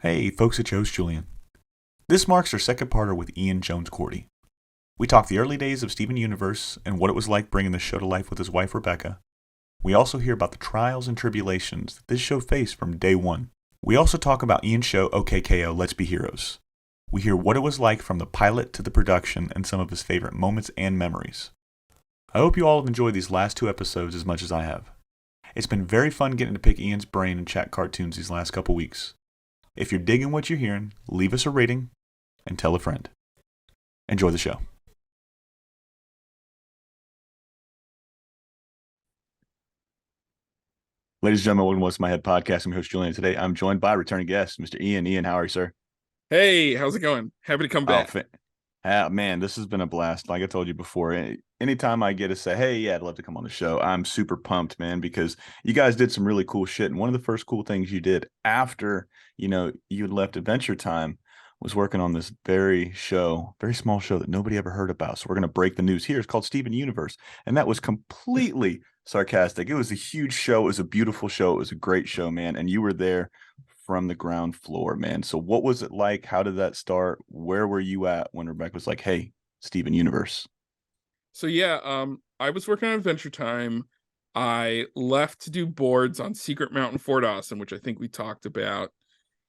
Hey, folks, it's your host Julian. This marks our second parter with Ian Jones-Quartey. We talk the early days of Steven Universe and what it was like bringing the show to life with his wife Rebecca. We also hear about the trials and tribulations that this show faced from day one. We also talk about Ian's show OK K.O. Let's Be Heroes. We hear what it was like from the pilot to the production and some of his favorite moments and memories. I hope you all have enjoyed these last two episodes as much as I have. It's been very fun getting to pick Ian's brain and chat cartoons these last couple weeks. If you're digging what you're hearing, leave us a rating and tell a friend. Enjoy the show. Ladies and gentlemen, welcome to What's My Head podcast. I'm your host Julian. Today I'm joined by returning guest, Mr. Ian. Ian, how are you, sir? Hey, how's it going? Happy to come Oh, back. man, this has been a blast. Like I told you before, anytime I get to say, hey, yeah, I'd love to come on the show, I'm super pumped, man, because you guys did some really cool shit. And one of the first cool things you did after, you had left Adventure Time was working on this very small show that nobody ever heard about. So we're going to break the news here. It's called Steven Universe. And that was completely sarcastic. It was a huge show. It was a beautiful show. It was a great show, man. And you were there from the ground floor, man. So what was it like? How did that start? Where were you at when Rebecca was like, hey, Steven Universe? I was working on Adventure Time. I left to do boards on Secret Mountain Fort Awesome, which I think we talked about.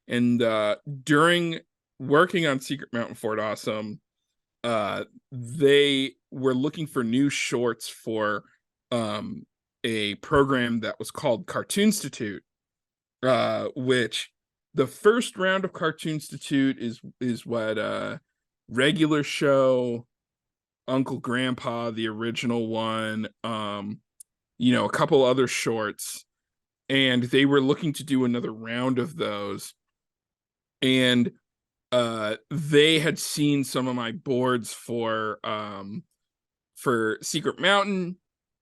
And during working on Secret Mountain Fort Awesome, they were looking for new shorts for a program that was called Cartoon Institute, which the first round of Cartoon Institute is what regular show, Uncle Grandpa, the original one, a couple other shorts, and they were looking to do another round of those. And they had seen some of my boards for Secret Mountain,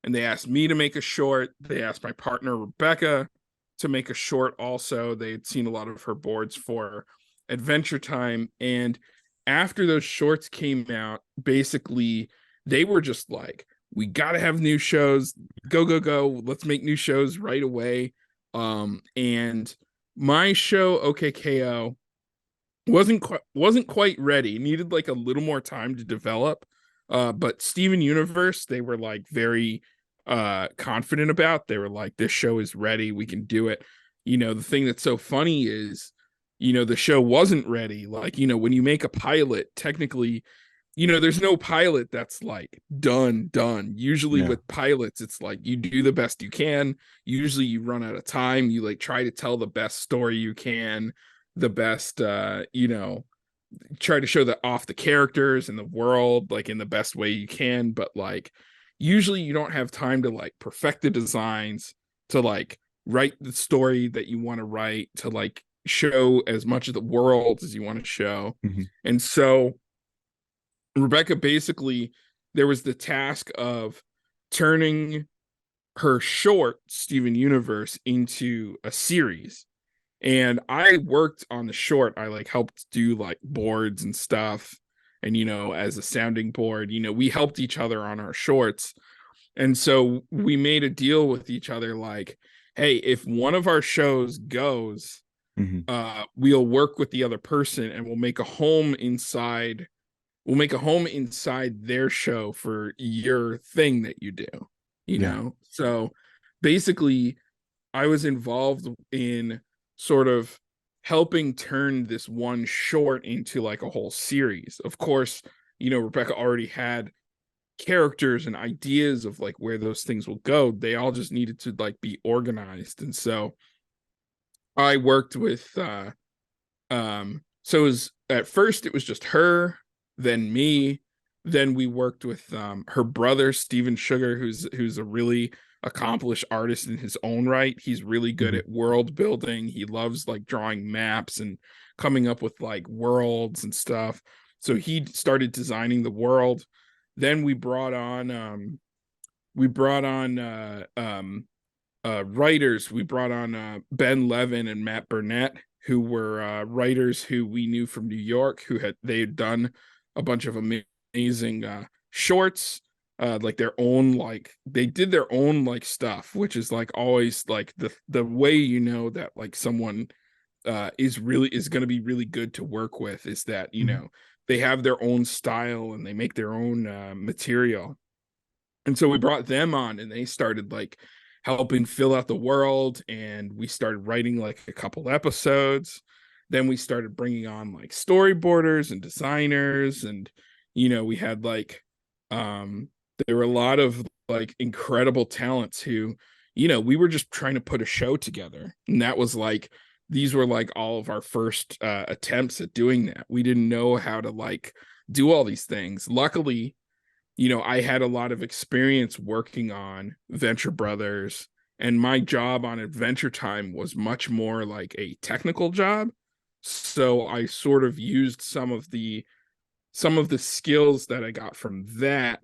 and they asked me to make a short. They asked my partner Rebecca to make a short also. They had seen a lot of her boards for Adventure Time, and after those shorts came out, basically they were just like, we got to have new shows. Go, go, go. Let's make new shows right away. And my show, OK K.O., wasn't quite ready. Needed like a little more time to develop. But Steven Universe, they were like very confident about. They were like, this show is ready. We can do it. The thing that's so funny is, the show wasn't ready. Like, when you make a pilot, technically, there's no pilot that's like done. Usually Yeah. with pilots, it's like you do the best you can. Usually you run out of time. You like try to tell the best story you can, the best, try to show the off the characters and the world like in the best way you can. But like, usually you don't have time to like perfect the designs, to like write the story that you want to write, to like show as much of the world as you want to show. Mm-hmm. And so Rebecca, basically, there was the task of turning her short Steven Universe into a series. And I worked on the short. I like helped do like boards and stuff. And, as a sounding board, we helped each other on our shorts. And so we made a deal with each other like, hey, if one of our shows goes, Mm-hmm. we'll work with the other person and we'll make a home inside their show for your thing that you do, Yeah. So basically I was involved in sort of helping turn this one short into like a whole series. Of course, Rebecca already had characters and ideas of like where those things will go. They all just needed to like be organized. And so I worked with so it was at first it was just her, then me, then we worked with her brother Steven Sugar, who's a really accomplished artist in his own right. He's really good Mm-hmm. at world building. He loves like drawing maps and coming up with like worlds and stuff. So he started designing the world. Then we brought on writers. We brought on Ben Levin and Matt Burnett, who were writers who we knew from New York, they had done a bunch of amazing shorts, like their own, like they did their own like stuff, which is like always like the way that like someone is going to be really good to work with, is that, they have their own style and they make their own material. And so we brought them on and they started like helping fill out the world, and we started writing like a couple episodes. Then we started bringing on like storyboarders and designers, and we had like there were a lot of like incredible talents who, we were just trying to put a show together. And that was like, these were like all of our first attempts at doing that. We didn't know how to like do all these things. Luckily, I had a lot of experience working on Venture Brothers, and my job on Adventure Time was much more like a technical job. So I sort of used some of the skills that I got from that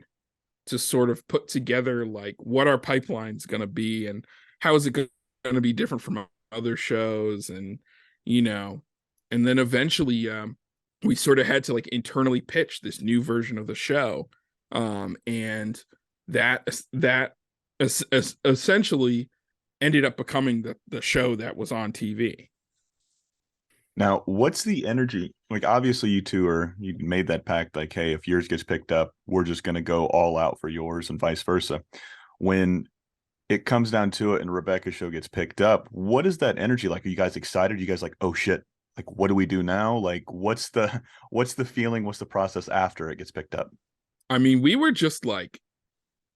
to sort of put together like what our pipeline's going to be and how is it going to be different from other shows. And and then eventually we sort of had to like internally pitch this new version of the show, and that essentially ended up becoming the show that was on TV. Now, what's the energy? Like, obviously, you made that pact, like, hey, if yours gets picked up, we're just going to go all out for yours and vice versa. When it comes down to it and Rebecca's show gets picked up, what is that energy like? Are you guys excited? Are you guys like, oh shit, like, what do we do now? Like, what's the feeling? What's the process after it gets picked up? I mean, we were just like,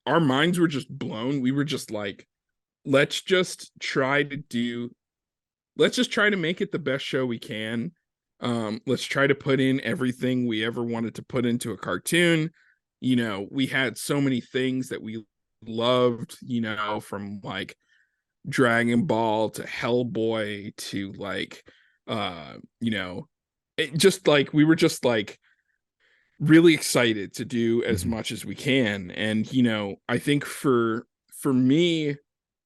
our minds were just blown. We were just like, let's just try to make it the best show we can. Let's try to put in everything we ever wanted to put into a cartoon. We had so many things that we loved, from like Dragon Ball to Hellboy to like, it just like, we were just like really excited to do as much as we can. And, I think for me,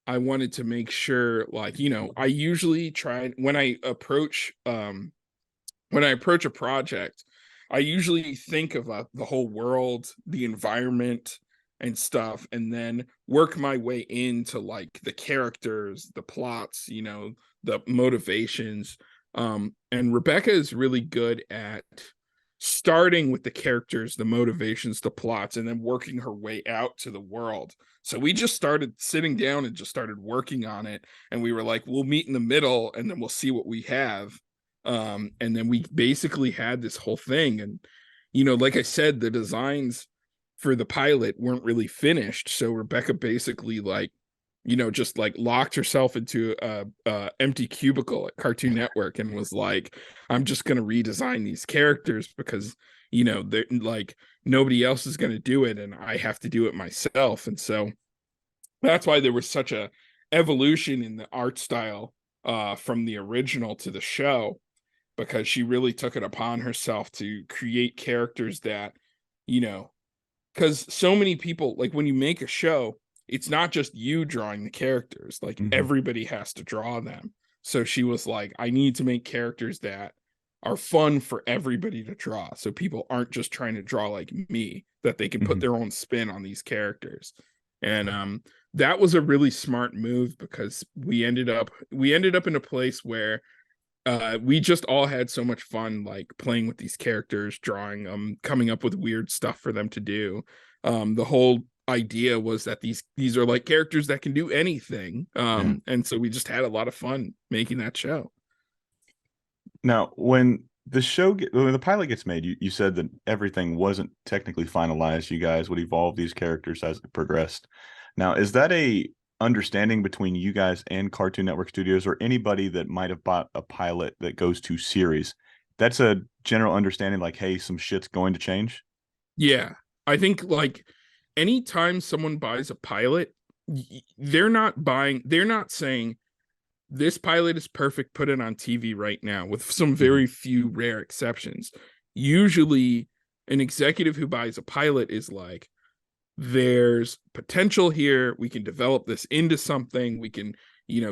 I wanted to make sure, like, I usually try when I approach a project, I usually think of the whole world, the environment and stuff, and then work my way into like the characters, the plots, the motivations. And Rebecca is really good at starting with the characters, the motivations, the plots, and then working her way out to the world. So we just started sitting down and just started working on it. And we were like, we'll meet in the middle and then we'll see what we have. And then we basically had this whole thing. And, like I said, the designs for the pilot weren't really finished. So Rebecca basically like, just like locked herself into a empty cubicle at Cartoon Network and was like, I'm just going to redesign these characters because, they're like, nobody else is going to do it and I have to do it myself. And so that's why there was such a evolution in the art style from the original to the show, because she really took it upon herself to create characters that, because so many people, like when you make a show, it's not just you drawing the characters, like everybody has to draw them. So she was like, I need to make characters that are fun for everybody to draw. So people aren't just trying to draw like me, that they can put their own spin on these characters. And that was a really smart move, because we ended up in a place where we just all had so much fun, like playing with these characters, drawing them, coming up with weird stuff for them to do. The whole idea was that these are like characters that can do anything. And so we just had a lot of fun making that show. Now, when when the pilot gets made, you said that everything wasn't technically finalized. You guys would evolve these characters as it progressed. Now, is that a understanding between you guys and Cartoon Network Studios, or anybody that might have bought a pilot that goes to series? That's a general understanding, like, hey, some shit's going to change. Yeah, I think like anytime someone buys a pilot, they're not saying this pilot is perfect, put it on TV right now, with some very few rare exceptions. Usually an executive who buys a pilot is like, there's potential here, we can develop this into something, we can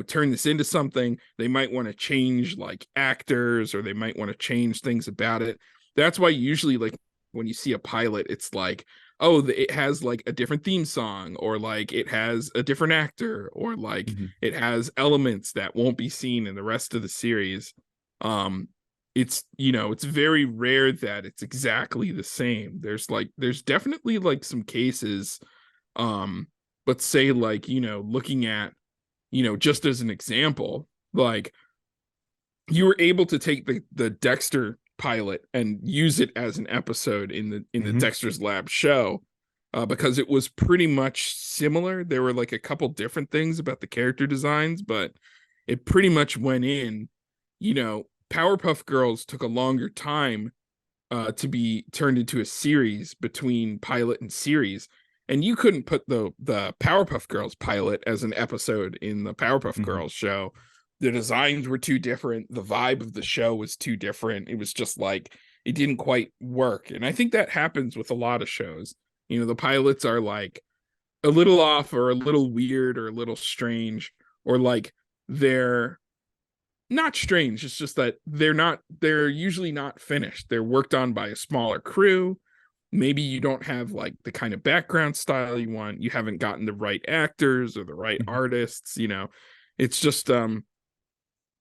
turn this into something. They might want to change like actors, or they might want to change things about it. That's why usually, like, when you see a pilot, it's like, oh, it has like a different theme song, or like it has a different actor, or like it has elements that won't be seen in the rest of the series. um it's very rare that it's exactly the same. There's definitely like some cases, let's say, like, looking at, just as an example, like, you were able to take the Dexter pilot and use it as an episode in the Hmm. Dexter's Lab show, because it was pretty much similar. There were like a couple different things about the character designs, but it pretty much went in. Powerpuff Girls took a longer time to be turned into a series between pilot and series. And you couldn't put the Powerpuff Girls pilot as an episode in the Powerpuff Hmm. Girls show. The designs were too different. The vibe of the show was too different. It was just like, it didn't quite work. And I think that happens with a lot of shows. The pilots are like a little off, or a little weird, or a little strange, or like, they're not strange. It's just that they're usually not finished. They're worked on by a smaller crew. Maybe you don't have like the kind of background style you want. You haven't gotten the right actors or the right Hmm. artists. It's just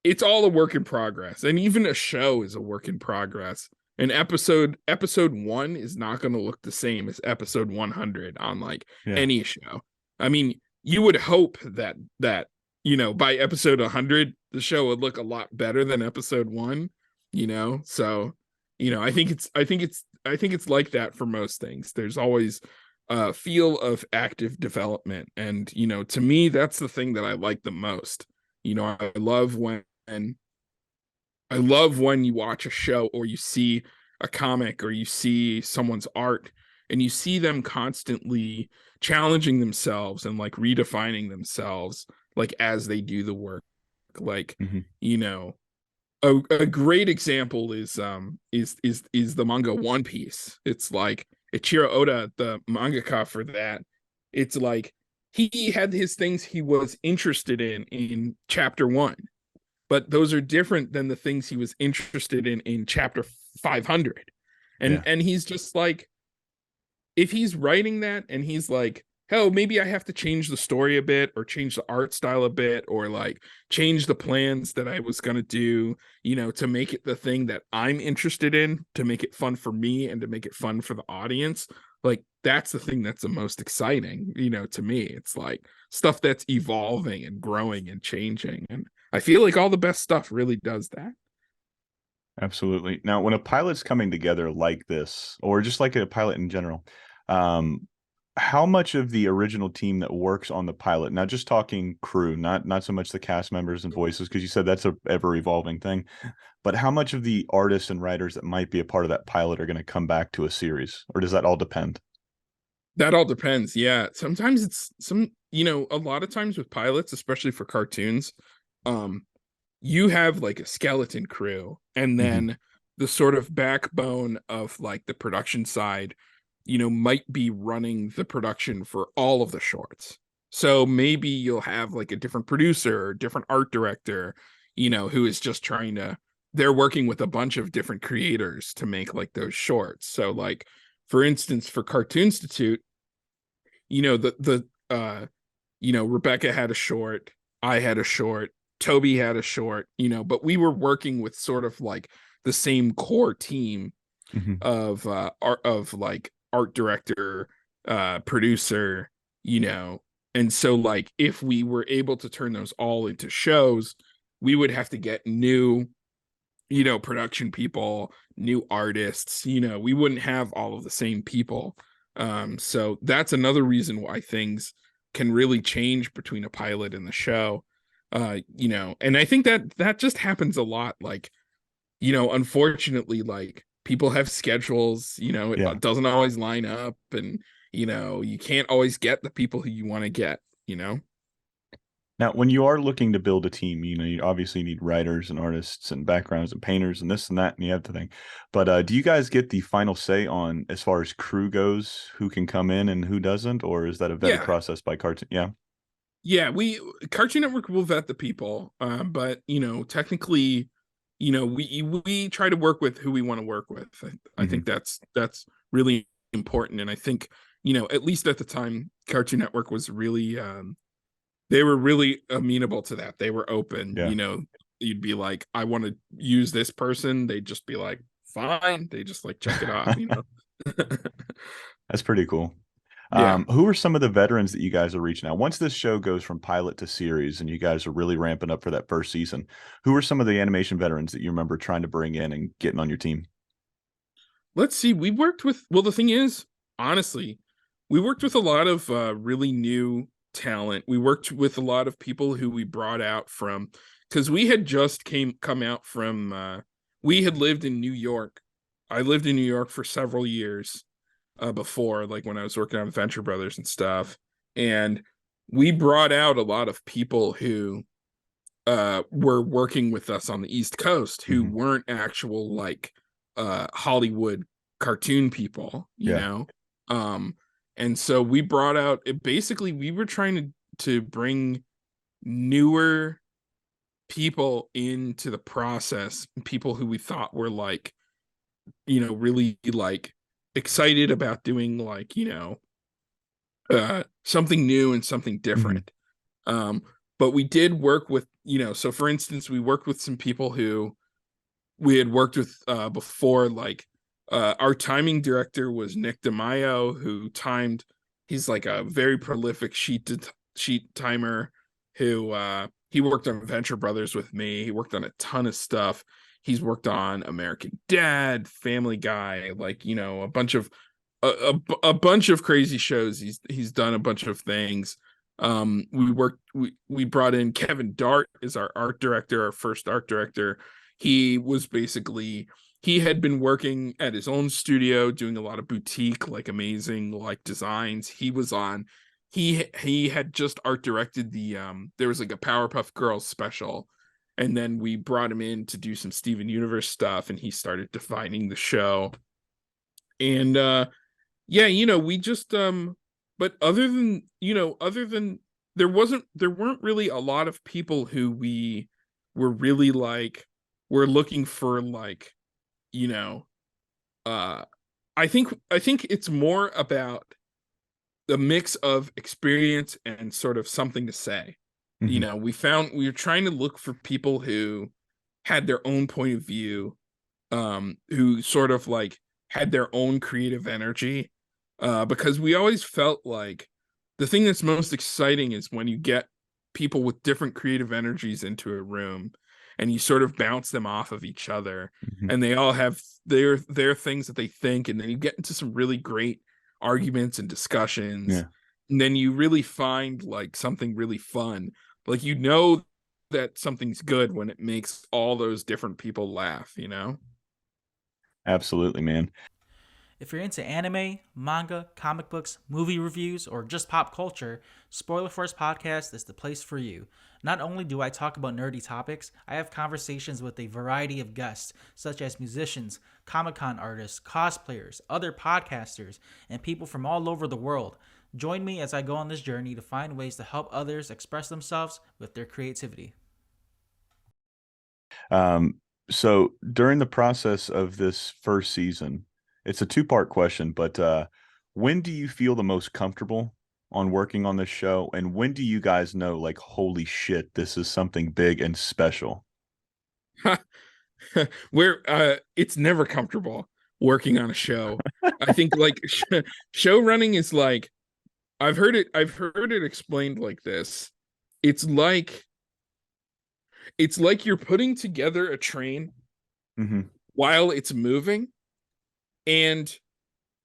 it's all a work in progress. And even a show is a work in progress. An episode 1 is not going to look the same as episode 100 on like Yeah. any show. I mean, you would hope that by episode 100 the show would look a lot better than episode 1. So I think it's like that for most things. There's always a feel of active development, and to me, that's the thing that I like the most. I love when you watch a show, or you see a comic, or you see someone's art, and you see them constantly challenging themselves and like redefining themselves, like, as they do the work. Like, Hmm. you know, a great example is the manga One Piece. It's like Ichiro Oda, the mangaka for that. It's like, he had his things he was interested in chapter 1, but those are different than the things he was interested in chapter 500. and Yeah. and he's just like, if he's writing that and he's like, hell, maybe I have to change the story a bit, or change the art style a bit, or like change the plans that I was going to do, to make it the thing that I'm interested in, to make it fun for me and to make it fun for the audience. Like, that's the thing that's the most exciting, to me. It's like stuff that's evolving and growing and changing. And I feel like all the best stuff really does that. Absolutely. Now, when a pilot's coming together like this, or just like a pilot in general, um, how much of the original team that works on the pilot, not just talking crew, not so much the cast members and voices, because you said that's a ever evolving thing, but how much of the artists and writers that might be a part of that pilot are going to come back to a series, or does that all depend? That all depends. Yeah. Sometimes a lot of times with pilots, especially for cartoons, um, you have like a skeleton crew, and Hmm. then the sort of backbone of like the production side, might be running the production for all of the shorts. So maybe you'll have like a different producer or different art director, who is just they're working with a bunch of different creators to make like those shorts. So, like, for instance, for Cartoon Institute, Rebecca had a short, I had a short, Toby had a short, but we were working with sort of like the same core team Hmm. of art director, producer, you know. And so, like, if we were able to turn those all into shows, we would have to get new, production people, new artists. We wouldn't have all of the same people. So that's another reason why things can really change between a pilot and the show. And I think that just happens a lot. Like, unfortunately, like, people have schedules, it Yeah. doesn't always line up, and you can't always get the people who you want to get. Now, when you are looking to build a team, you obviously need writers and artists and backgrounds and painters and this and that and the other thing. But do you guys get the final say on, as far as crew goes, who can come in and who doesn't, or is that a vetted Yeah. process by cartoon? Yeah. Yeah, we Cartoon Network will vet the people, but technically, we try to work with who we want to work with. I Hmm. think that's really important, and I think, at least at the time, Cartoon Network was really, they were really amenable to that. They were open. Yeah. you'd be like, I want to use this person, they'd just be like, fine. They just like check it off, you know. That's pretty cool. Yeah. Who are some of the veterans that you guys are reaching out? Once this show goes from pilot to series and you guys are really ramping up for that first season, who are some of the animation veterans that you remember trying to bring in and getting on your team? Let's see. We worked with, well, the thing is, honestly, we worked with a lot of really new talent. We worked with a lot of people who we brought out from, because we had just come out from, we had lived in New York. I lived in New York for several years before, like when I was working on Venture Brothers and stuff. And we brought out a lot of people who were working with us on the East Coast who Mm-hmm. weren't actual like Hollywood cartoon people, you Yeah. know. And so we brought out basically we were trying to bring newer people into the process, people who we thought were like, you know, really like excited about doing like, you know, something new and something Mm-hmm. different. Um, but we did work with, you know, so for instance, we worked with some people who we had worked with before, like our timing director was Nick DeMaio, who timed, he's like a very prolific sheet timer who he worked on Venture Brothers with me. He worked on a ton of stuff. He's worked on American Dad, Family Guy, like, you know, a bunch of crazy shows. He's done a bunch of things. We brought in Kevin Dart as our art director, our first art director. He was basically, he had been working at his own studio doing a lot of boutique, like amazing like designs. He had just art directed there was like a Powerpuff Girls special, and then we brought him in to do some Steven Universe stuff, and he started defining the show. And yeah, you know, we just but other than, you know, other than, there weren't really a lot of people who we were really like, we're looking for like, you know, uh I think it's more about the mix of experience and sort of something to say. You Mm-hmm. know, we were trying to look for people who had their own point of view, who sort of like had their own creative energy, because we always felt like the thing that's most exciting is when you get people with different creative energies into a room and you sort of bounce them off of each other, Mm-hmm. and they all have their things that they think, and then you get into some really great arguments and discussions, Yeah. and then you really find like something really fun, like, you know, that something's good when it makes all those different people laugh, you know. Absolutely, man. If you're into anime, manga, comic books, movie reviews, or just pop culture, Spoiler Force Podcast is the place for you. Not only do I talk about nerdy topics, I have conversations with a variety of guests, such as musicians, Comic Con artists, cosplayers, other podcasters, and people from all over the world. Join me as I go on this journey to find ways to help others express themselves with their creativity. Um, so during the process of this first season, it's a two-part question, but when do you feel the most comfortable on working on this show, and when do you guys know, like, holy shit, this is something big and special? Where it's never comfortable working on a show. I think like show running is like, I've heard it explained like this. It's like it's like you're putting together a train Mm-hmm. while it's moving, and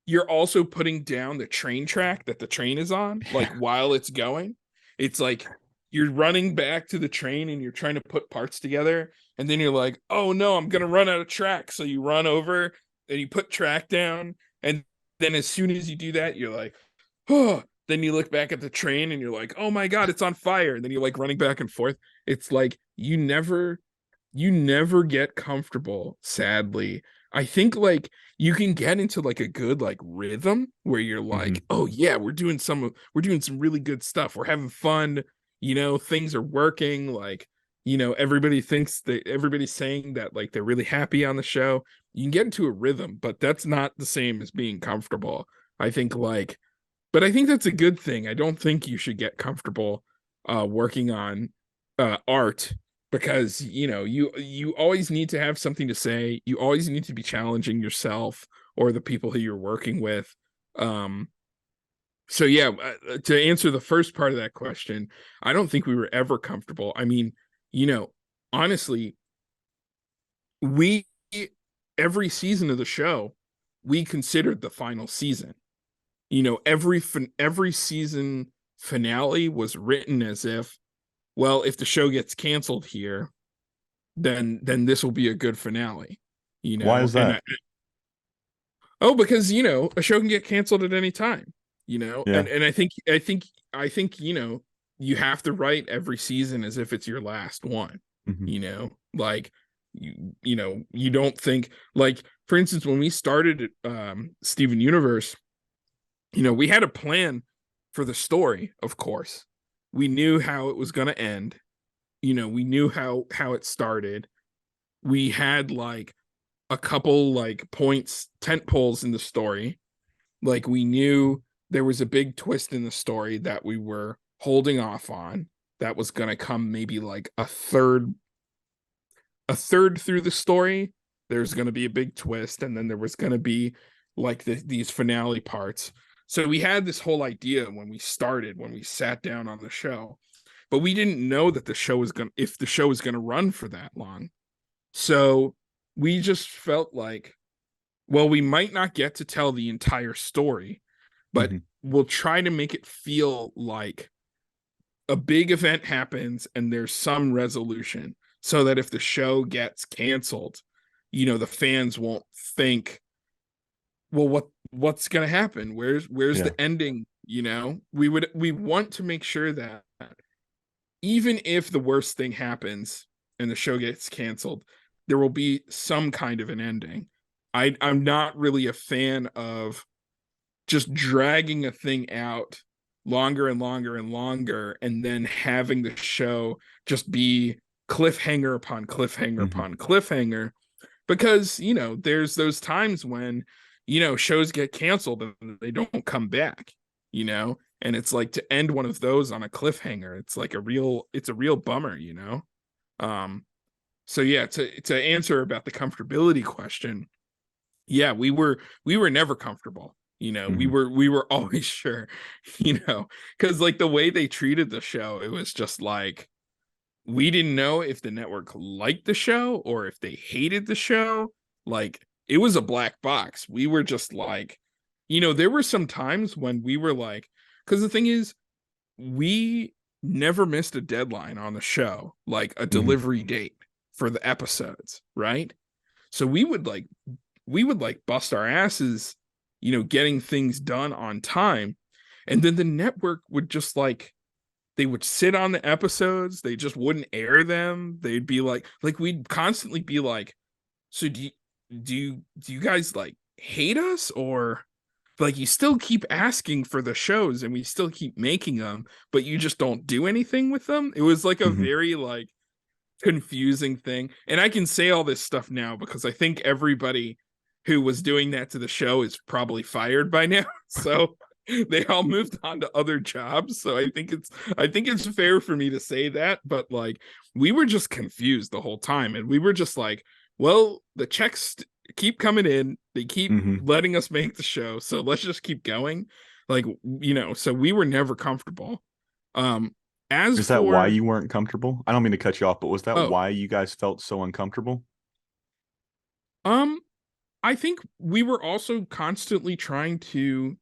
you're also putting down the train track that the train is on, like Yeah. while it's going. It's like you're running back to the train and you're trying to put parts together, and then you're like, oh no, I'm gonna run out of track. So you run over and you put track down, and then as soon as you do that, you're like, oh, then you look back at the train and you're like, oh my god, it's on fire. And then you're like running back and forth. It's like you never get comfortable, sadly. I think like you can get into like a good like rhythm where you're Mm-hmm. like, oh yeah, we're doing some really good stuff, we're having fun, you know, things are working, like, you know, everybody thinks that everybody's saying that like they're really happy on the show. You can get into a rhythm, but that's not the same as being comfortable. I think like, but I think that's a good thing. I don't think you should get comfortable working on art because you always need to have something to say. You always need to be challenging yourself or the people who you're working with. So yeah, to answer the first part of that question, I don't think we were ever comfortable. I mean, honestly, we every season of the show, we considered the final season. Every season finale was written as if, well, if the show gets canceled here, then this will be a good finale. Why is And that? because a show can get canceled at any time. Yeah. And I think you have to write every season as if it's your last one. Hmm. Like you don't think, like, for instance, when we started Steven Universe, we had a plan for the story. Of course, we knew how it was going to end. We knew how it started. We had like a couple like points, tent poles in the story. Like, we knew there was a big twist in the story that we were holding off on, that was going to come maybe like a third through the story. There's going to be a big twist, and then there was going to be like these finale parts. So we had this whole idea when we sat down on the show, but we didn't know that if the show was going to run for that long. So we just felt like, well, we might not get to tell the entire story, but Hmm. we'll try to make it feel like a big event happens and there's some resolution, so that if the show gets canceled, the fans won't think, well, what's going to happen? Where's Yeah. the ending? We want to make sure that even if the worst thing happens and the show gets canceled, there will be some kind of an ending. I'm not really a fan of just dragging a thing out longer and longer and longer, and then having the show just be cliffhanger upon cliffhanger Hmm. upon cliffhanger. Because there's those times when shows get canceled and they don't come back. And it's like, to end one of those on a cliffhanger, it's a real bummer. um so yeah, to answer about the comfortability question, yeah, we were never comfortable. We Hmm. were always sure, because like the way they treated the show, it was just like, we didn't know if the network liked the show or if they hated the show. Like, it was a black box. We were just like, there were some times when we were like, because the thing is, we never missed a deadline on the show, like a Hmm. delivery date for the episodes, right? So we would bust our asses, getting things done on time. And then the network would just like, they would sit on the episodes, they just wouldn't air them. They'd be like we'd constantly be like, so do you guys like hate us, or like you still keep asking for the shows and we still keep making them, but you just don't do anything with them? It was like a Hmm. very like confusing thing. And I can say all this stuff now because I think everybody who was doing that to the show is probably fired by now. So they all moved on to other jobs. So I think it's fair for me to say that, but like, we were just confused the whole time, and we were just like, well, the checks keep coming in. They keep Hmm. letting us make the show, so let's just keep going. Like, so we were never comfortable. Um as Is that why for you weren't comfortable? I don't mean to cut you off, but was that oh, why you guys felt so uncomfortable? um I think we were also constantly trying to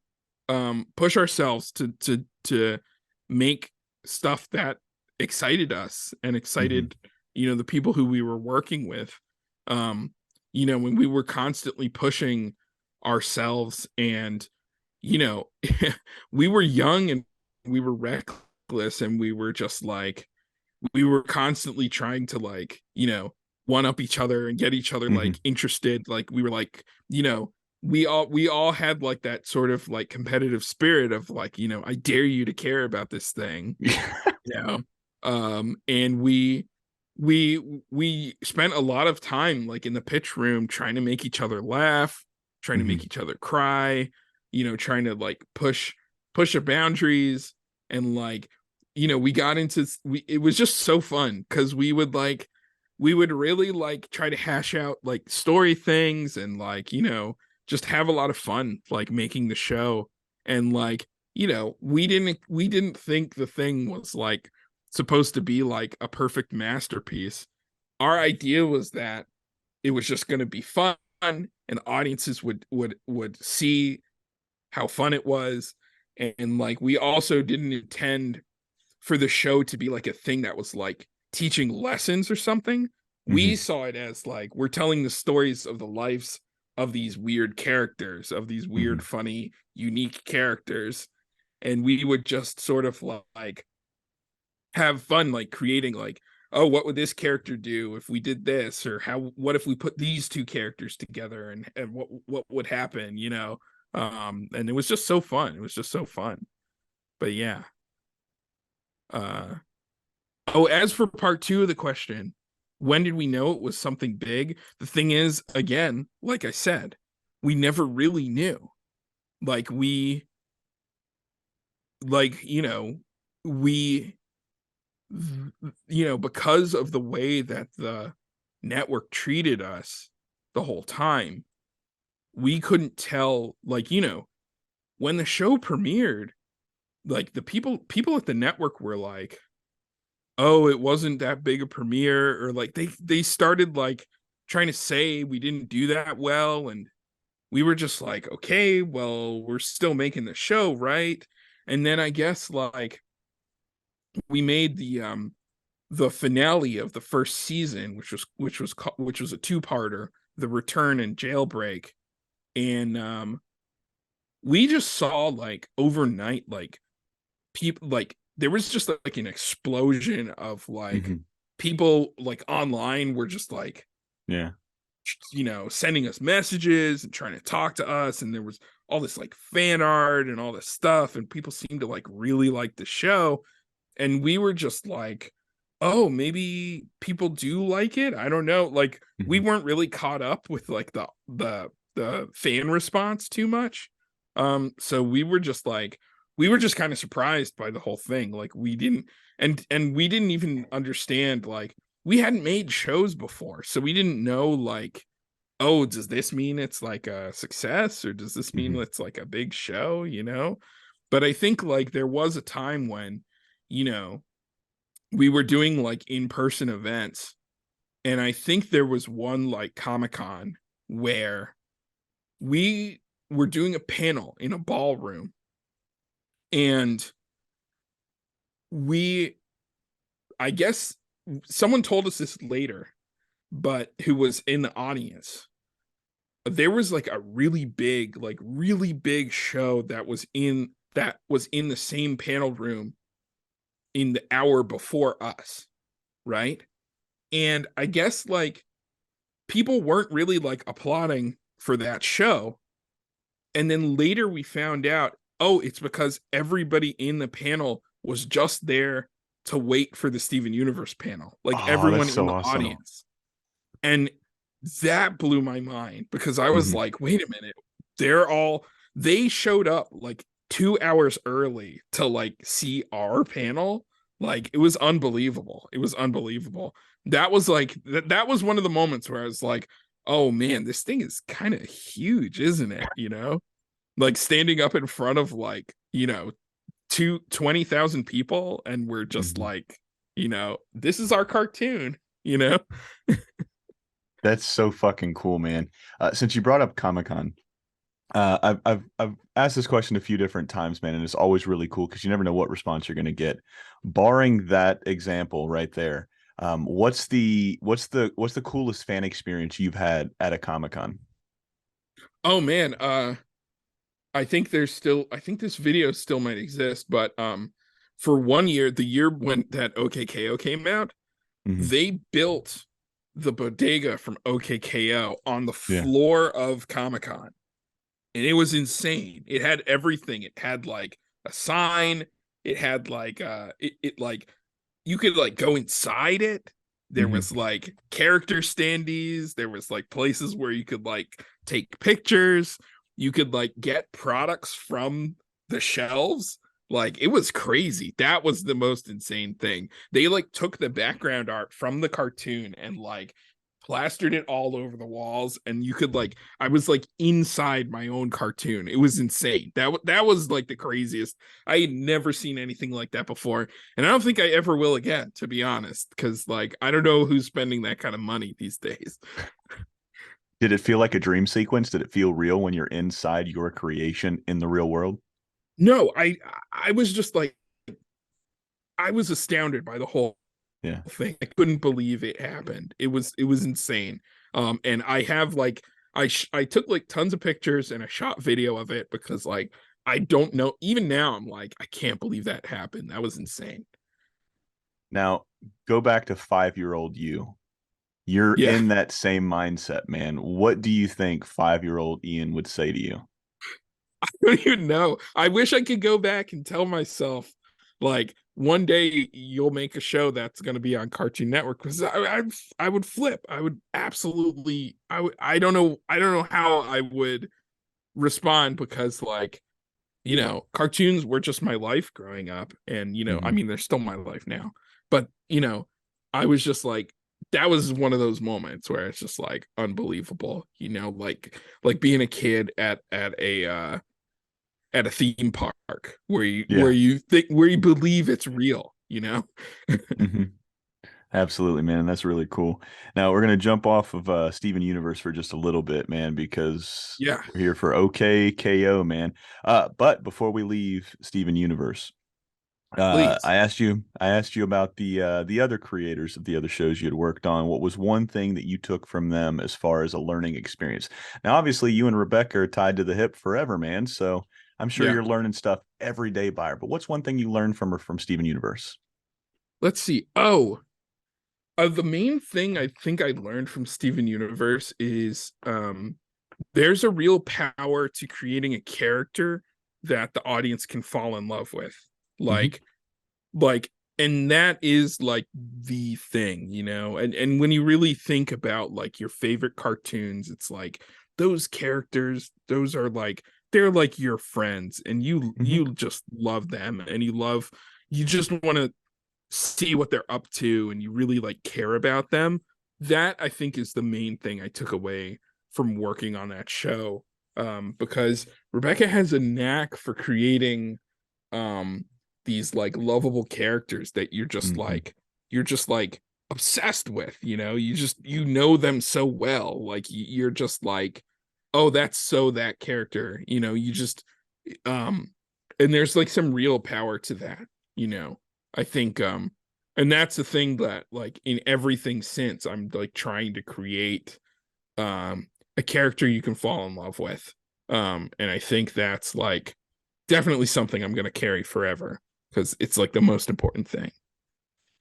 push ourselves to make stuff that excited us and Hmm. excited the people who we were working with. um when we were constantly pushing ourselves, and you know we were young and we were reckless, and we were just like, we were constantly trying to like one up each other and get each other Hmm. like interested. Like, we were like, we all had like that sort of like competitive spirit of like, I dare you to care about this thing. Yeah. And we spent a lot of time like in the pitch room trying to make each other laugh, trying to make Hmm. each other cry, trying to like push the boundaries, and like we got into it was just so fun because we would really like try to hash out like story things and like just have a lot of fun like making the show. And like we didn't think the thing was like supposed to be like a perfect masterpiece. Our idea was that it was just going to be fun, and audiences would see how fun it was. And like we also didn't intend for the show to be like a thing that was like teaching lessons or something. We saw it as like we're telling the stories of the lives of these weird characters, of these weird, funny, unique characters. And we would just sort of like have fun, like creating like, oh, what would this character do if we did this? Or what if we put these two characters together, and what would happen, and it was just so fun. It was just so fun. But yeah. Uh Oh, as for part two of the question, when did we know it was something big? The thing is, again, like I said, we never really knew. Like like, we, because of the way that the network treated us the whole time, we couldn't tell, like, when the show premiered, like the people at the network were like, oh, it wasn't that big a premiere, or like they started like trying to say we didn't do that well, and we were just like, okay, well, we're still making the show, right? And then I guess like we made the finale of the first season, which was a two-parter, The Return and Jailbreak. And we just saw like overnight, like people, like there was just like an explosion of like people like online were just like Yeah. sending us messages and trying to talk to us, and there was all this like fan art and all this stuff, and people seemed to like really like the show. And we were just like, oh, maybe people do like it, I don't know. Like we weren't really caught up with like the fan response too much. So we were just kind of surprised by the whole thing. Like we didn't, and we didn't even understand, like we hadn't made shows before, so we didn't know like, oh, does this mean it's like a success, or does this mean it's like a big show, But I think like there was a time when, we were doing like in-person events, and I think there was one like Comic-Con where we were doing a panel in a ballroom, and I guess someone told us this later, but who was in the audience, there was like a really big show that was in the same panel room in the hour before us, right? And I guess like people weren't really like applauding for that show. And then later we found out, oh, it's because everybody in the panel was just there to wait for the Steven Universe panel, like Oh, that's everyone in so the awesome. audience. And that blew my mind, because I was like, wait a minute, they showed up like 2 hours early to like see our panel. Like it was unbelievable. It was unbelievable. That was like that was one of the moments where I was like, oh man, this thing is kind of huge, isn't it? Like standing up in front of like, 20,000 people, and we're just like, this is our cartoon, That's so fucking cool, man. Since you brought up Comic-Con, I've asked this question a few different times, man, and it's always really cool because you never know what response you're going to get. Barring that example right there, what's the coolest fan experience you've had at a Comic-Con? Oh man, I think this video still might exist, but for 1 year, the year when that OK K.O came out, they built the bodega from OK K.O on the Yeah. floor of Comic-Con, and it was insane. It had everything. It had like a sign. It had like it like you could like go inside it. There was like character standees. There was like places where you could like take pictures. You could like get products from the shelves. Like, it was crazy. That was the most insane thing. They like took the background art from the cartoon and like plastered it all over the walls, and you could like, I was like inside my own cartoon. It was insane. That was like the craziest. I had never seen anything like that before, and I don't think I ever will again, to be honest, because like I don't know who's spending that kind of money these days. Did it feel like a dream sequence? Did it feel real when you're inside your creation in the real world? No, I was just like, I was astounded by the whole Yeah. thing. I couldn't believe it happened. It was insane. And I have like, I took like tons of pictures and I shot video of it, because like I don't know, even now I'm like, I can't believe that happened. That was insane. Now, go back to 5-year-old you. You're Yeah. in that same mindset, man. What do you think 5-year-old Ian would say to you? I don't even know. I wish I could go back and tell myself, like, one day you'll make a show that's going to be on Cartoon Network, because I would flip. I would absolutely. I don't know. I don't know how I would respond, because like, cartoons were just my life growing up, and I Mhm. mean, they're still my life now. But I was just like, that was one of those moments where it's just like unbelievable. Like being a kid at a theme park where you where Yeah. you think where you believe it's real. Hmm. Absolutely, man. That's really cool. Now we're gonna jump off of Steven Universe for just a little bit, man, because Yeah, we're here for OK K.O, man. But before we leave Steven Universe, please. I asked you about the other creators of the other shows you had worked on. What was one thing that you took from them as far as a learning experience? Now, obviously, you and Rebecca are tied to the hip forever, man. So I'm sure Yeah. you're learning stuff every day by her. But what's one thing you learned from her from Steven Universe? Let's see. The main thing I think I learned from Steven Universe is there's a real power to creating a character that the audience can fall in love with. Hmm. Like like and that is like the thing. And when you really think about like your favorite cartoons, it's like those characters, those are like, they're like your friends, and you Hmm. you just love them, and you just want to see what they're up to, and you really like care about them. That I think is the main thing I took away from working on that show. Because Rebecca has a knack for creating um these like lovable characters that Hmm. you're just like obsessed with. You know them so well, like you're just like, oh, that's so that character. You just um and there's like some real power to that. you know I think and that's the thing that like in everything since, I'm like trying to create a character you can fall in love with. And I think that's like definitely something I'm going to carry forever, because it's like the most important thing.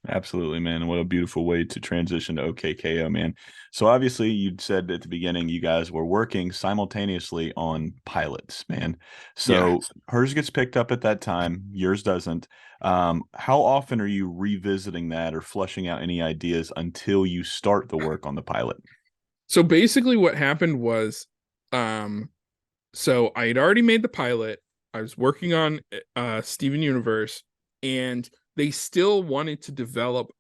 Absolutely, man. And what a beautiful way to transition to OK K.O, man. So obviously you said at the beginning you guys were working simultaneously on pilots, man. Yeah. So hers gets picked up at that time, yours doesn't. How often are you revisiting that or flushing out any ideas until you start the work on the pilot? So basically what happened was, um so I had already made the pilot. I was working on Steven Universe, and they still wanted to develop